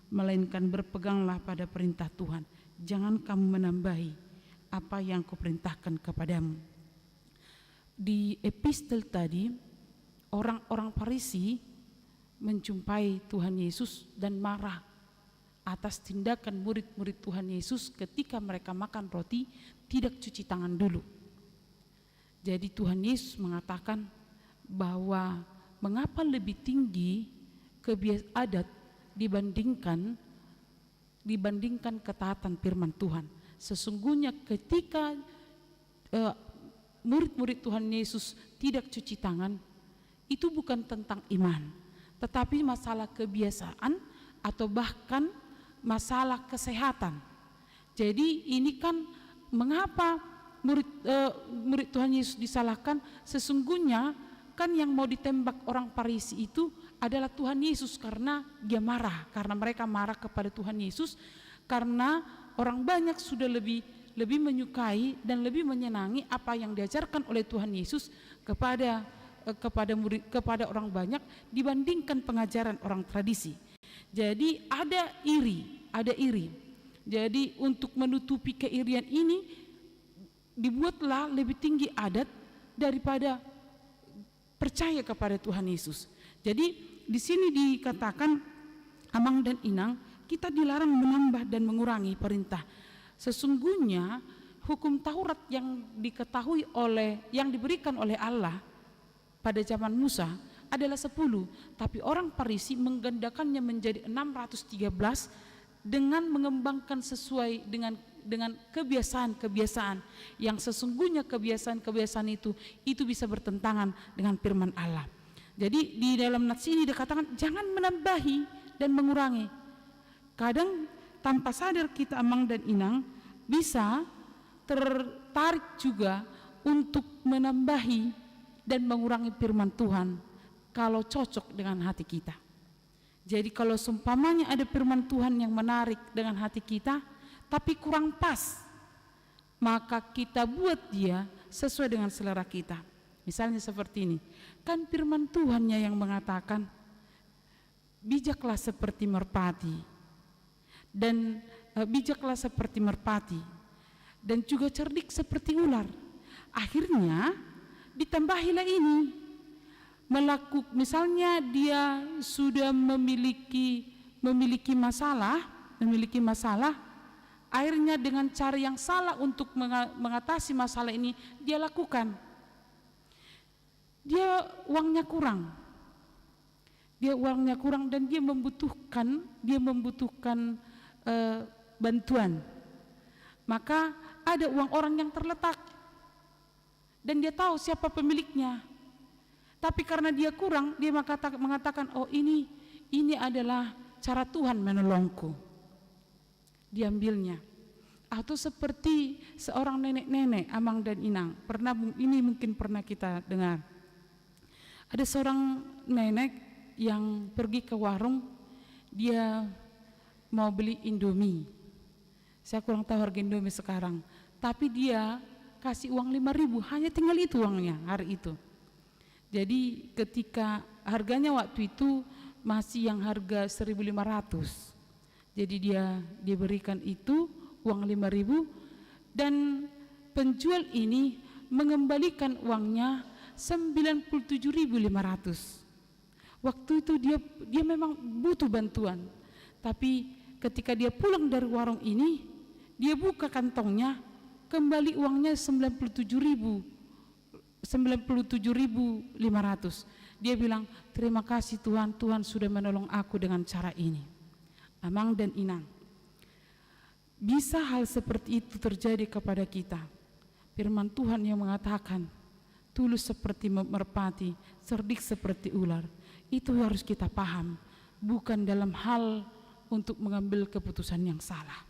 melainkan berpeganglah pada perintah Tuhan. Jangan kamu menambahi apa yang kuperintahkan kepadamu. Di epistel tadi, orang-orang Farisi menjumpai Tuhan Yesus dan marah atas tindakan murid-murid Tuhan Yesus ketika mereka makan roti tidak cuci tangan dulu. Jadi Tuhan Yesus mengatakan bahwa mengapa lebih tinggi adat dibandingkan ketaatan firman Tuhan. Sesungguhnya ketika murid-murid Tuhan Yesus tidak cuci tangan, itu bukan tentang iman, tetapi masalah kebiasaan atau bahkan masalah kesehatan. Jadi ini kan mengapa murid Tuhan Yesus disalahkan? Sesungguhnya kan yang mau ditembak orang Farisi itu adalah Tuhan Yesus, karena dia marah, karena mereka marah kepada Tuhan Yesus, karena orang banyak sudah lebih menyukai dan lebih menyenangi apa yang diajarkan oleh Tuhan Yesus kepada orang banyak dibandingkan pengajaran orang tradisi. Jadi ada iri. Jadi untuk menutupi keirian ini dibuatlah lebih tinggi adat daripada percaya kepada Tuhan Yesus. Jadi di sini dikatakan, Amang dan Inang, kita dilarang menambah dan mengurangi perintah. Sesungguhnya hukum Taurat yang diberikan oleh Allah pada zaman Musa adalah 10, tapi orang Farisi menggandakannya menjadi 613 dengan mengembangkan sesuai dengan kebiasaan-kebiasaan yang sesungguhnya kebiasaan-kebiasaan itu bisa bertentangan dengan firman Allah. Jadi di dalam nats ini dikatakan jangan menambahi dan mengurangi. Kadang tanpa sadar kita, Amang dan Inang, bisa tertarik juga untuk menambahi dan mengurangi firman Tuhan kalau cocok dengan hati kita. Jadi kalau seumpamanya ada firman Tuhan yang menarik dengan hati kita tapi kurang pas, maka kita buat dia sesuai dengan selera kita. Misalnya seperti ini, kan firman Tuhannya yang mengatakan bijaklah seperti merpati dan dan juga cerdik seperti ular. Akhirnya ditambahilah ini, misalnya dia sudah memiliki masalah, akhirnya dengan cara yang salah untuk mengatasi masalah ini dia lakukan. Dia uangnya kurang dan dia membutuhkan bantuan. Maka ada uang orang yang terletak dan dia tahu siapa pemiliknya. Tapi karena dia kurang, dia mengatakan, oh ini adalah cara Tuhan menolongku. Diambilnya. Atau seperti seorang nenek-nenek, amang dan inang. Ini mungkin pernah kita dengar. Ada seorang nenek yang pergi ke warung, dia mau beli Indomie. Saya kurang tahu harga Indomie sekarang, tapi dia kasih uang 5.000, hanya tinggal itu uangnya hari itu. Jadi ketika harganya waktu itu masih yang harga 1.500, jadi dia berikan itu uang 5.000, dan penjual ini mengembalikan uangnya 97.500. Waktu itu dia memang butuh bantuan, tapi ketika dia pulang dari warung ini, dia buka kantongnya, kembali uangnya 97.500. Dia bilang, terima kasih Tuhan, Tuhan sudah menolong aku dengan cara ini. Amang dan inang, bisa hal seperti itu terjadi kepada kita. Firman Tuhan yang mengatakan, tulus seperti merpati, cerdik seperti ular. Itu harus kita paham, bukan dalam hal untuk mengambil keputusan yang salah.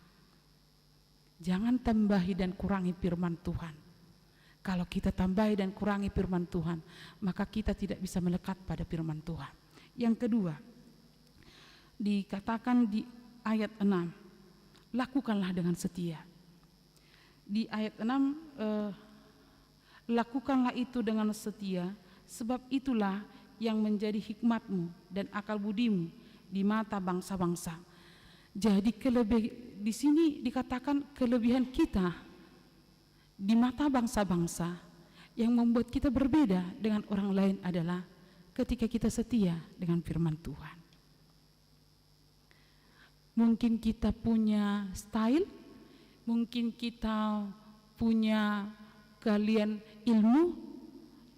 Jangan tambahi dan kurangi firman Tuhan. Kalau kita tambahi dan kurangi firman Tuhan, maka kita tidak bisa melekat pada firman Tuhan. Yang kedua, dikatakan di ayat 6, lakukanlah dengan setia. Di ayat 6, lakukanlah itu dengan setia, sebab itulah yang menjadi hikmatmu dan akal budimu di mata bangsa-bangsa. Jadi di sini dikatakan kelebihan kita di mata bangsa-bangsa yang membuat kita berbeda dengan orang lain adalah ketika kita setia dengan firman Tuhan. Mungkin kita punya style, mungkin kita punya keahlian ilmu,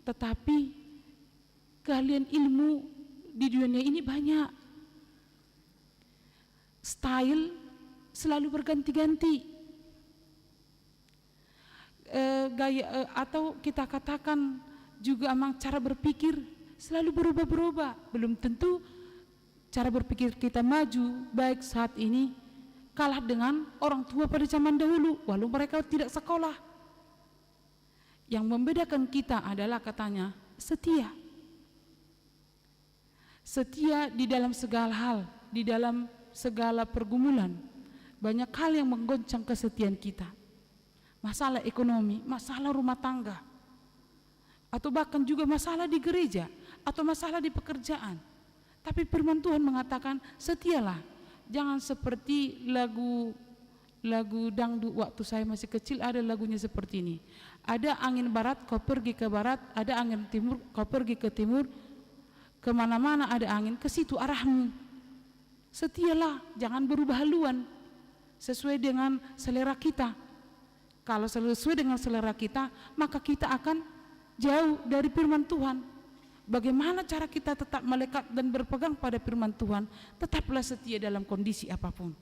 tetapi keahlian ilmu di dunia ini banyak. Style selalu berganti-ganti. Atau kita katakan juga memang cara berpikir selalu berubah-berubah. Belum tentu cara berpikir kita maju baik saat ini kalah dengan orang tua pada zaman dahulu, walau mereka tidak sekolah. Yang membedakan kita adalah katanya setia. Setia di dalam segala hal, di dalam segala pergumulan. Banyak hal yang menggoncang kesetiaan kita. Masalah ekonomi, masalah rumah tangga, atau bahkan juga masalah di gereja, atau masalah di pekerjaan. Tapi firman Tuhan mengatakan, setialah. Jangan seperti lagu dangdut waktu saya masih kecil, ada lagunya seperti ini. Ada angin barat, kau pergi ke barat. Ada angin timur, kau pergi ke timur. Kemana-mana ada angin, ke situ arahmu. Setialah, jangan berubah haluan sesuai dengan selera kita. Kalau sesuai dengan selera kita, maka kita akan jauh dari firman Tuhan. Bagaimana cara kita tetap melekat dan berpegang pada firman Tuhan? Tetaplah setia dalam kondisi apapun.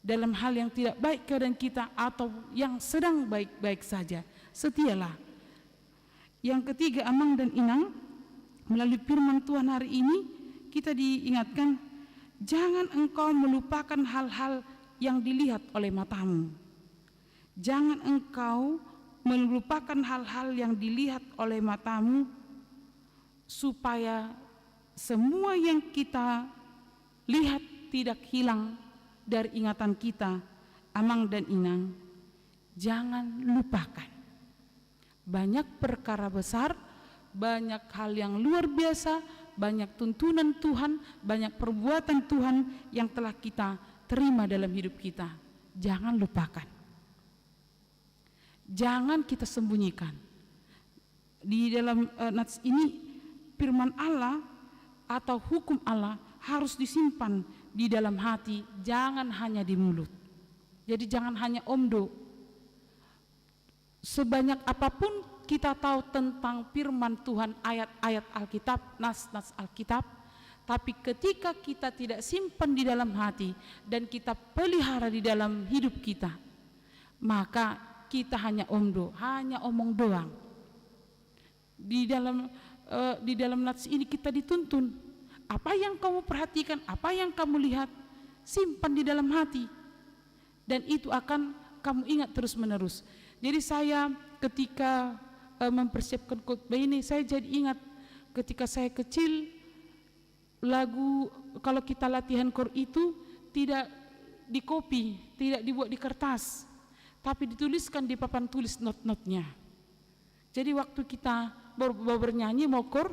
Dalam hal yang tidak baik keadaan kita atau yang sedang baik-baik saja, setialah. Yang ketiga, amang dan inang, melalui firman Tuhan hari ini kita diingatkan, jangan engkau melupakan hal-hal yang dilihat oleh matamu. Jangan engkau melupakan hal-hal yang dilihat oleh matamu, supaya semua yang kita lihat tidak hilang dari ingatan kita. Amang dan inang, jangan lupakan. Banyak perkara besar, banyak hal yang luar biasa, banyak tuntunan Tuhan, banyak perbuatan Tuhan yang telah kita terima dalam hidup kita. Jangan lupakan. Jangan kita sembunyikan. Di dalam nats ini, firman Allah atau hukum Allah harus disimpan di dalam hati, jangan hanya di mulut. Jadi jangan hanya omdo. Sebanyak apapun kita tahu tentang firman Tuhan, ayat-ayat Alkitab, nas-nas Alkitab, tapi ketika kita tidak simpan di dalam hati dan kita pelihara di dalam hidup kita, maka kita hanya omdo, hanya omong doang. Di dalam di dalam nats ini kita dituntun. Apa yang kamu perhatikan, apa yang kamu lihat, simpan di dalam hati. Dan itu akan kamu ingat terus menerus. Jadi saya ketika mempersiapkan khotbah ini, saya jadi ingat ketika saya kecil, lagu kalau kita latihan kor itu tidak di copy, tidak dibuat di kertas, tapi dituliskan di papan tulis not-notnya. Jadi waktu kita bernyanyi mau kor,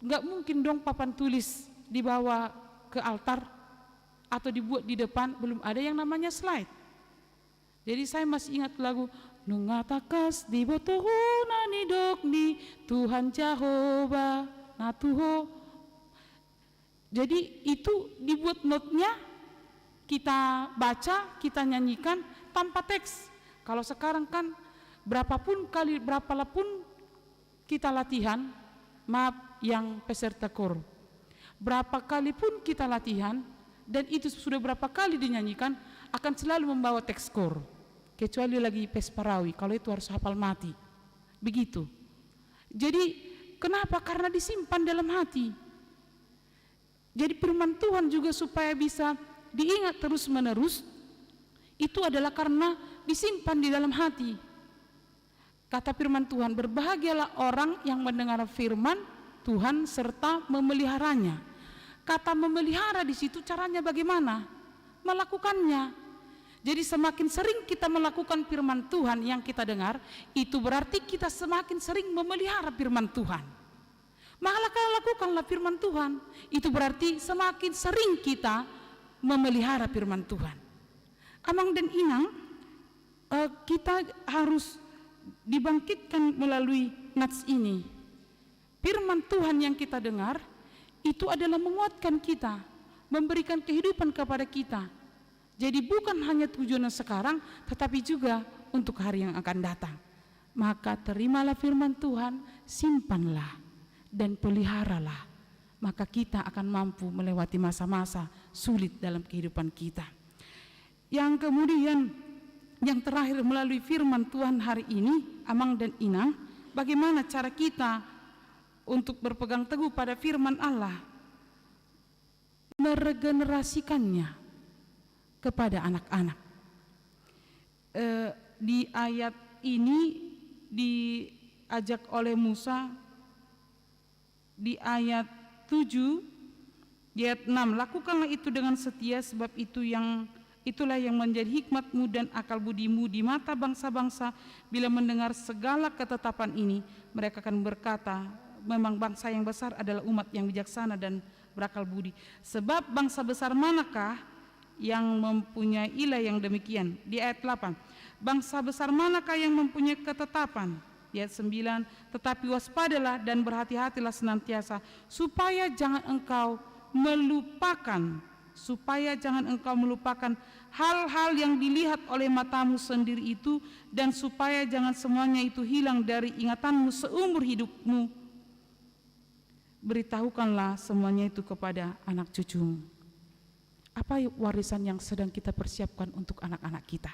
nggak mungkin dong papan tulis dibawa ke altar atau dibuat di depan, belum ada yang namanya slide. Jadi saya masih ingat lagu Nungatakas di botohuna ni dokni Tuhan Jehovah natuho. Jadi itu dibuat notnya, kita baca, kita nyanyikan tanpa teks. Kalau sekarang kan berapapun kita latihan, maaf yang peserta kor, berapa kali pun kita latihan dan itu sudah berapa kali dinyanyikan, akan selalu membawa teks kor, kecuali lagi pesparawi, kalau itu harus hafal mati. Begitu. Jadi kenapa? Karena disimpan dalam hati. Jadi firman Tuhan juga supaya bisa diingat terus menerus, itu adalah karena disimpan di dalam hati. Kata firman Tuhan, berbahagialah orang yang mendengar firman Tuhan serta memeliharanya. Kata memelihara di situ caranya bagaimana? Melakukannya. Jadi semakin sering kita melakukan firman Tuhan yang kita dengar, itu berarti kita semakin sering memelihara firman Tuhan. Maka lakukanlah firman Tuhan, itu berarti semakin sering kita memelihara firman Tuhan. Amang dan inang, kita harus dibangkitkan melalui nats ini. Firman Tuhan yang kita dengar itu adalah menguatkan kita, memberikan kehidupan kepada kita. Jadi bukan hanya tujuan sekarang, tetapi juga untuk hari yang akan datang. Maka terimalah firman Tuhan, simpanlah dan peliharalah, maka kita akan mampu melewati masa-masa sulit dalam kehidupan kita. Yang kemudian yang terakhir, melalui firman Tuhan hari ini, Amang dan Inang, bagaimana cara kita untuk berpegang teguh pada firman Allah, meregenerasikannya kepada anak-anak. Di ayat ini diajak oleh Musa di ayat 7, di ayat 6, lakukanlah itu dengan setia, sebab itulah yang menjadi hikmatmu dan akal budimu di mata bangsa-bangsa. Bila mendengar segala ketetapan ini, mereka akan berkata, memang bangsa yang besar adalah umat yang bijaksana dan berakal budi. Sebab bangsa besar manakah yang mempunyai ilah yang demikian? Di ayat 8, bangsa besar manakah yang mempunyai ketetapan? Di ayat 9, tetapi waspadalah dan berhati-hatilah senantiasa, supaya jangan engkau melupakan hal-hal yang dilihat oleh matamu sendiri itu, dan supaya jangan semuanya itu hilang dari ingatanmu seumur hidupmu. Beritahukanlah semuanya itu kepada anak cucumu. Apa warisan yang sedang kita persiapkan untuk anak-anak kita?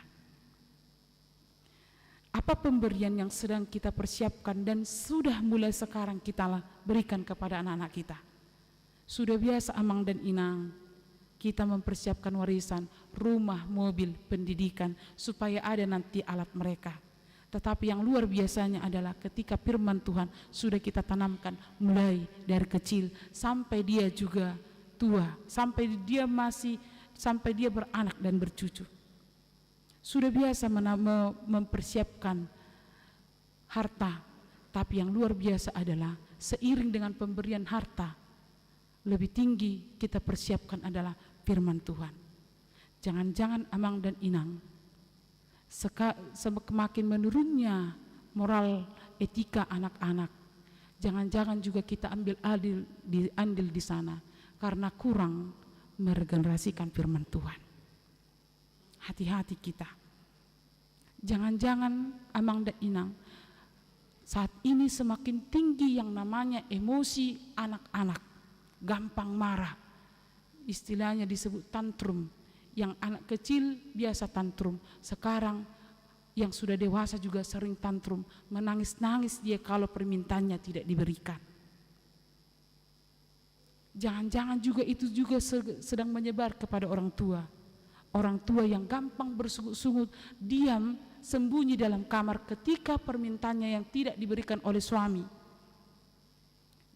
Apa pemberian yang sedang kita persiapkan dan sudah mulai sekarang kita berikan kepada anak-anak kita? Sudah biasa Amang dan Inang, kita mempersiapkan warisan, rumah, mobil, pendidikan, supaya ada nanti alat mereka. Tetapi yang luar biasanya adalah ketika firman Tuhan sudah kita tanamkan mulai dari kecil sampai dia juga tua, sampai dia beranak dan bercucu. Sudah biasa mempersiapkan harta, tapi yang luar biasa adalah seiring dengan pemberian harta, lebih tinggi kita persiapkan adalah firman Tuhan. Jangan-jangan Amang dan Inang, semakin menurunnya moral etika anak-anak, jangan-jangan juga kita ambil andil di sana karena kurang meregenerasikan firman Tuhan. Hati-hati kita. Jangan-jangan Amang dan Inang, saat ini semakin tinggi yang namanya emosi anak-anak, gampang marah. Istilahnya disebut tantrum. Yang anak kecil biasa tantrum. Sekarang yang sudah dewasa juga sering tantrum, menangis-nangis dia kalau permintaannya tidak diberikan. Jangan-jangan juga itu juga sedang menyebar kepada orang tua. Orang tua yang gampang bersungut-sungut, diam, sembunyi dalam kamar ketika permintaannya yang tidak diberikan oleh suami.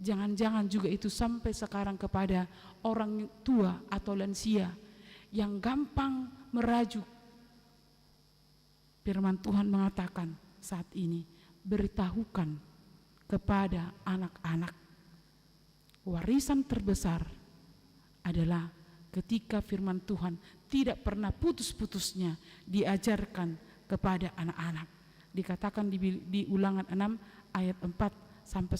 Jangan-jangan juga itu sampai sekarang kepada orang tua atau lansia yang gampang merajuk. Firman Tuhan mengatakan saat ini, beritahukan kepada anak-anak. Warisan terbesar adalah ketika firman Tuhan tidak pernah putus-putusnya diajarkan kepada anak-anak. Dikatakan di Ulangan 6 ayat 4 sampai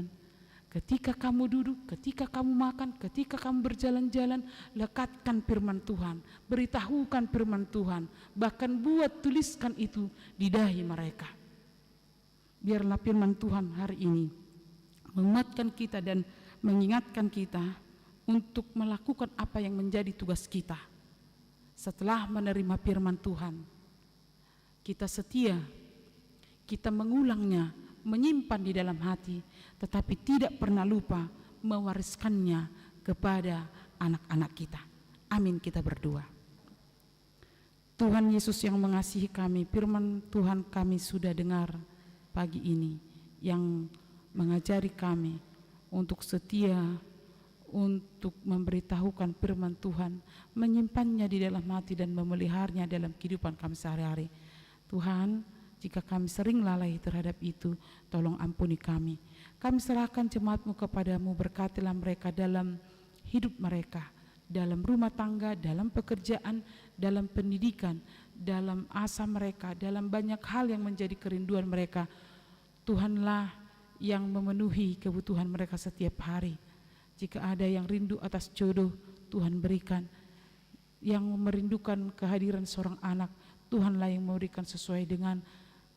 9. Ketika kamu duduk, ketika kamu makan, ketika kamu berjalan-jalan, lekatkan firman Tuhan, beritahukan firman Tuhan, bahkan tuliskan itu di dahi mereka. Biarlah firman Tuhan hari ini menguatkan kita dan mengingatkan kita untuk melakukan apa yang menjadi tugas kita. Setelah menerima firman Tuhan, kita setia, kita mengulangnya, menyimpan di dalam hati, tetapi tidak pernah lupa mewariskannya kepada anak-anak kita. Amin, kita berdoa. Tuhan Yesus yang mengasihi kami, firman Tuhan kami sudah dengar pagi ini yang mengajari kami untuk setia, untuk memberitahukan firman Tuhan, menyimpannya di dalam hati dan memeliharanya dalam kehidupan kami sehari-hari. Tuhan, jika kami sering lalai terhadap itu, tolong ampuni kami. Kami serahkan jemaat-Mu kepadamu, berkatilah mereka dalam hidup mereka, dalam rumah tangga, dalam pekerjaan, dalam pendidikan, dalam asa mereka, dalam banyak hal yang menjadi kerinduan mereka. Tuhanlah yang memenuhi kebutuhan mereka setiap hari. Jika ada yang rindu atas jodoh, Tuhan berikan. Yang merindukan kehadiran seorang anak, Tuhanlah yang memberikan sesuai dengan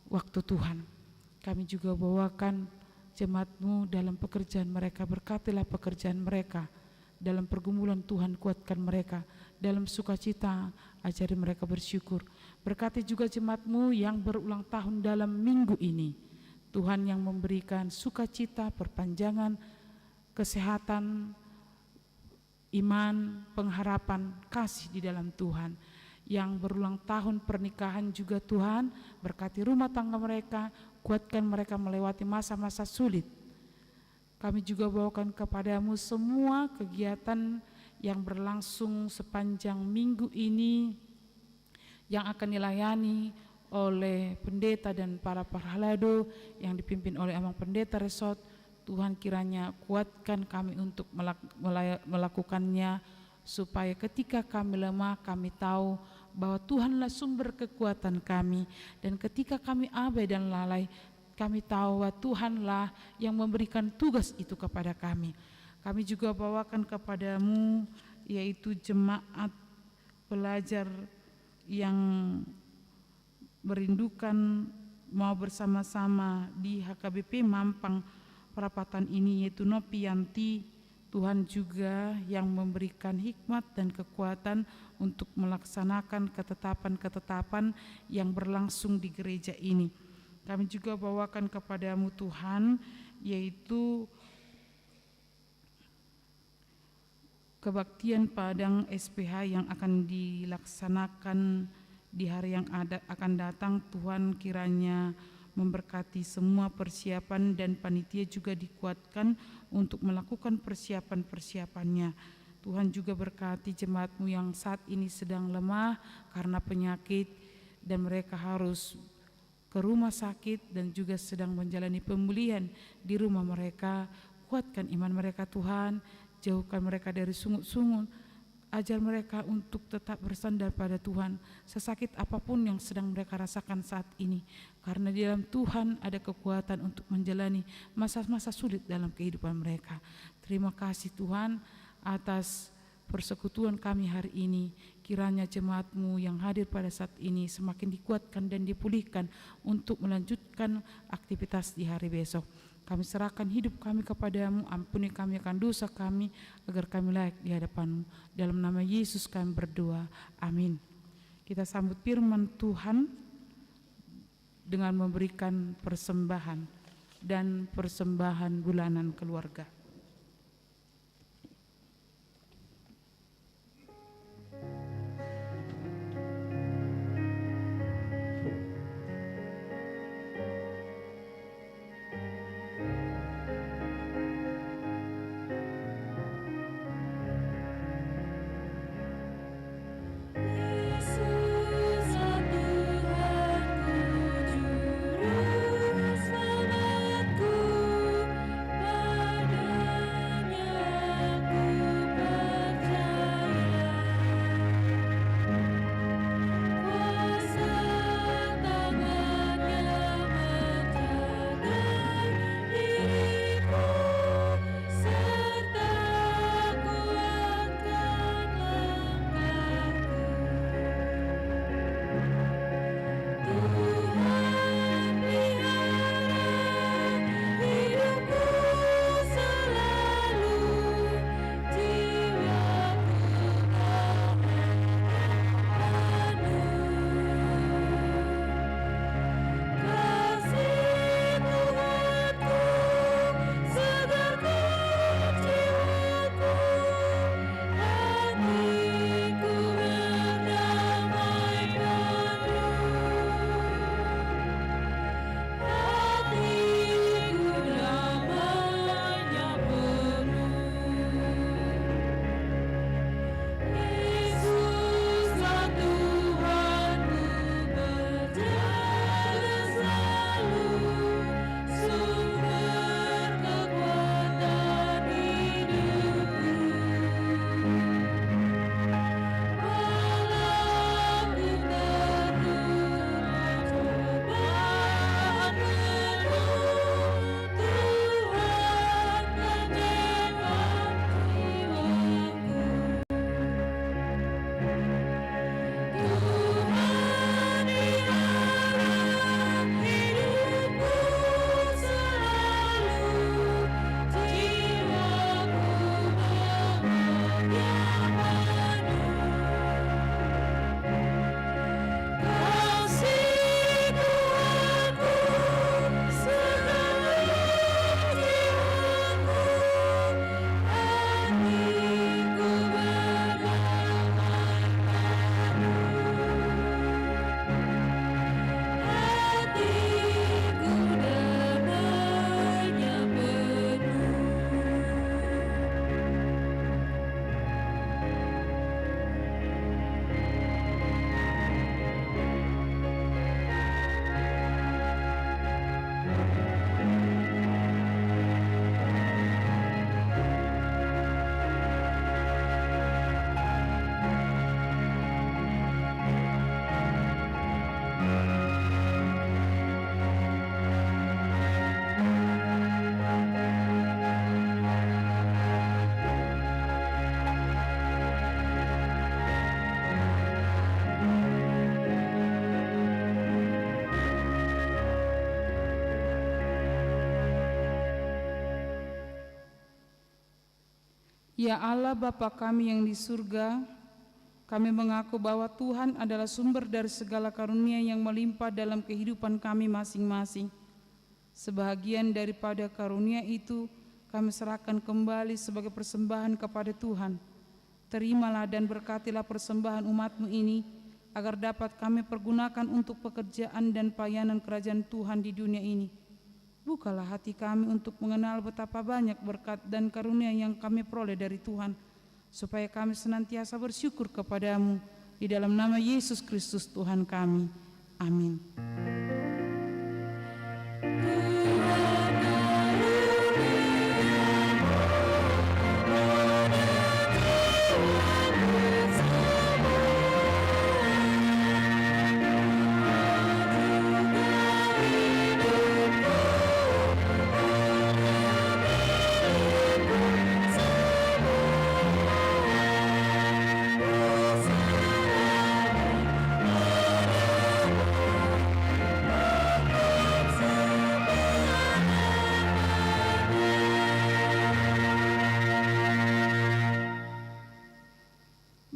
waktu Tuhan. Kami juga bawakan jemaat-Mu dalam pekerjaan mereka, berkatilah pekerjaan mereka. Dalam pergumulan Tuhan kuatkan mereka, dalam sukacita ajari mereka bersyukur. Berkati juga jemaat-Mu yang berulang tahun dalam minggu ini. Tuhan yang memberikan sukacita, perpanjangan, kesehatan, iman, pengharapan, kasih di dalam Tuhan. Yang berulang tahun pernikahan juga Tuhan, berkati rumah tangga mereka, kuatkan mereka melewati masa-masa sulit. Kami juga bawakan kepadamu semua kegiatan yang berlangsung sepanjang minggu ini yang akan dilayani oleh pendeta dan para parhalado yang dipimpin oleh Amang Pendeta Resort. Tuhan kiranya kuatkan kami untuk melakukannya, supaya ketika kami lemah kami tahu bahwa Tuhanlah sumber kekuatan kami, dan ketika kami abai dan lalai kami tahu bahwa Tuhanlah yang memberikan tugas itu kepada kami. Kami juga bawakan kepadamu yaitu jemaat pelajar yang merindukan mau bersama-sama di HKBP Mampang perapatan ini, yaitu Nopianti. Tuhan juga yang memberikan hikmat dan kekuatan untuk melaksanakan ketetapan-ketetapan yang berlangsung di gereja ini. Kami juga bawakan kepadamu Tuhan, yaitu kebaktian Padang SPH yang akan dilaksanakan di hari yang akan datang. Tuhan kiranya memberkati semua persiapan, dan panitia juga dikuatkan untuk melakukan persiapan-persiapannya. Tuhan juga berkati jemaat-Mu yang saat ini sedang lemah karena penyakit dan mereka harus ke rumah sakit dan juga sedang menjalani pemulihan di rumah mereka. Kuatkan iman mereka Tuhan, jauhkan mereka dari sungut-sungut. Ajar mereka untuk tetap bersandar pada Tuhan, sesakit apapun yang sedang mereka rasakan saat ini. Karena di dalam Tuhan ada kekuatan untuk menjalani masa-masa sulit dalam kehidupan mereka. Terima kasih Tuhan atas persekutuan kami hari ini. Kiranya jemaat-Mu yang hadir pada saat ini semakin dikuatkan dan dipulihkan untuk melanjutkan aktivitas di hari besok. Kami serahkan hidup kami kepadamu, ampuni kami akan dosa kami, agar kami layak di hadapan-Mu. Dalam nama Yesus kami berdoa, amin. Kita sambut firman Tuhan dengan memberikan persembahan dan persembahan bulanan keluarga. Ya Allah Bapa kami yang di surga, kami mengaku bahwa Tuhan adalah sumber dari segala karunia yang melimpah dalam kehidupan kami masing-masing. Sebahagian daripada karunia itu kami serahkan kembali sebagai persembahan kepada Tuhan. Terimalah dan berkatilah persembahan umat-Mu ini, agar dapat kami pergunakan untuk pekerjaan dan pelayanan kerajaan Tuhan di dunia ini. Bukalah hati kami untuk mengenal betapa banyak berkat dan karunia yang kami peroleh dari Tuhan, supaya kami senantiasa bersyukur kepadamu. Di dalam nama Yesus Kristus Tuhan kami. Amin.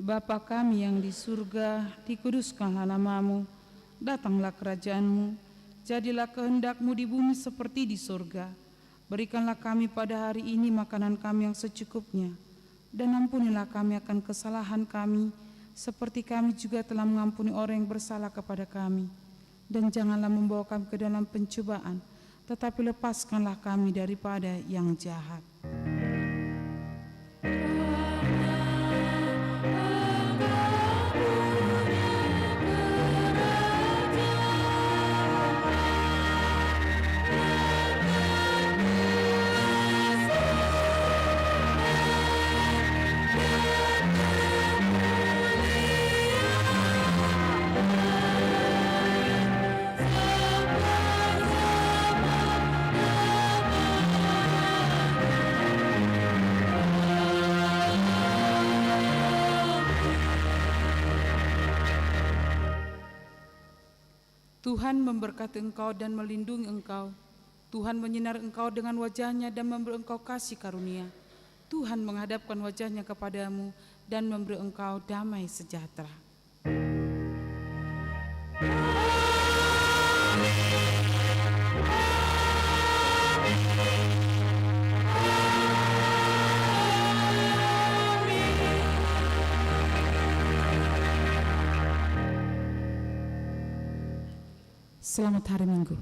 Bapa kami yang di surga, dikuduskanlah nama-Mu, datanglah kerajaan-Mu, jadilah kehendak-Mu di bumi seperti di surga. Berikanlah kami pada hari ini makanan kami yang secukupnya, dan ampunilah kami akan kesalahan kami, seperti kami juga telah mengampuni orang yang bersalah kepada kami. Dan janganlah membawa kami ke dalam pencobaan, tetapi lepaskanlah kami daripada yang jahat. Tuhan memberkati engkau dan melindungi engkau. Tuhan menyinari engkau dengan wajah-Nya dan memberi engkau kasih karunia. Tuhan menghadapkan wajah-Nya kepadamu dan memberi engkau damai sejahtera. Selamat hari Minggu.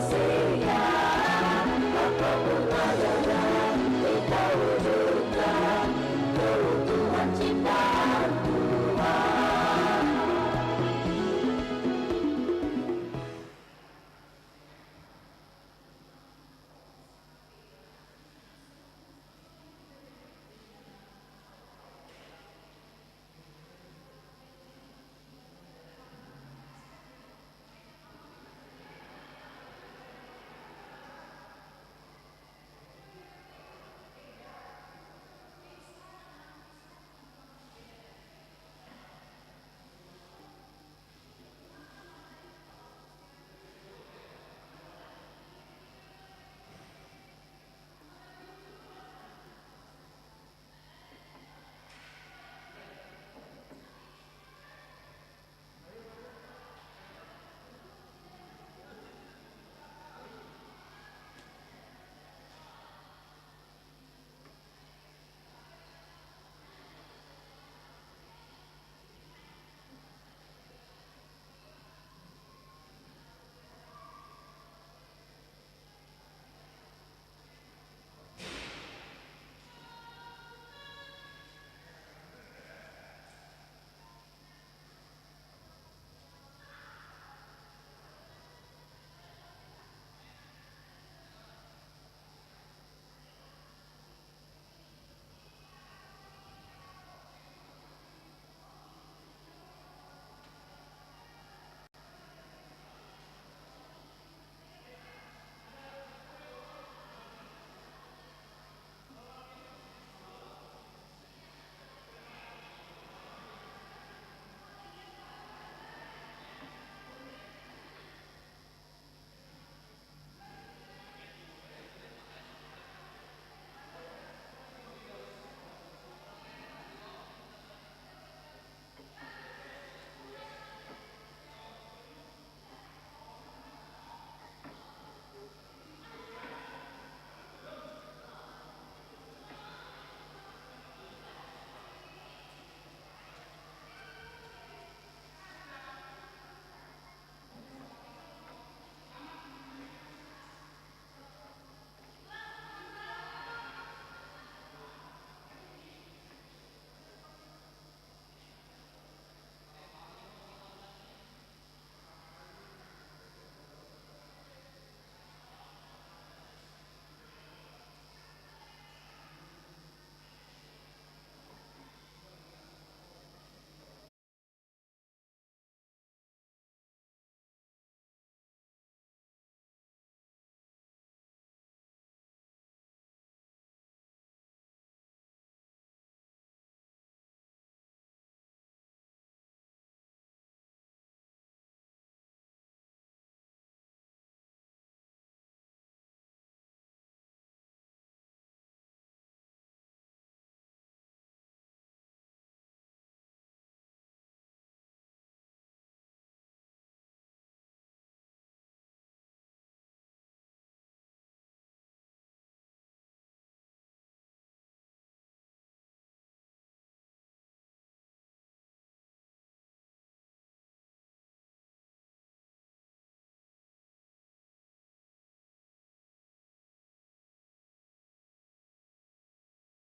sia, apapun ada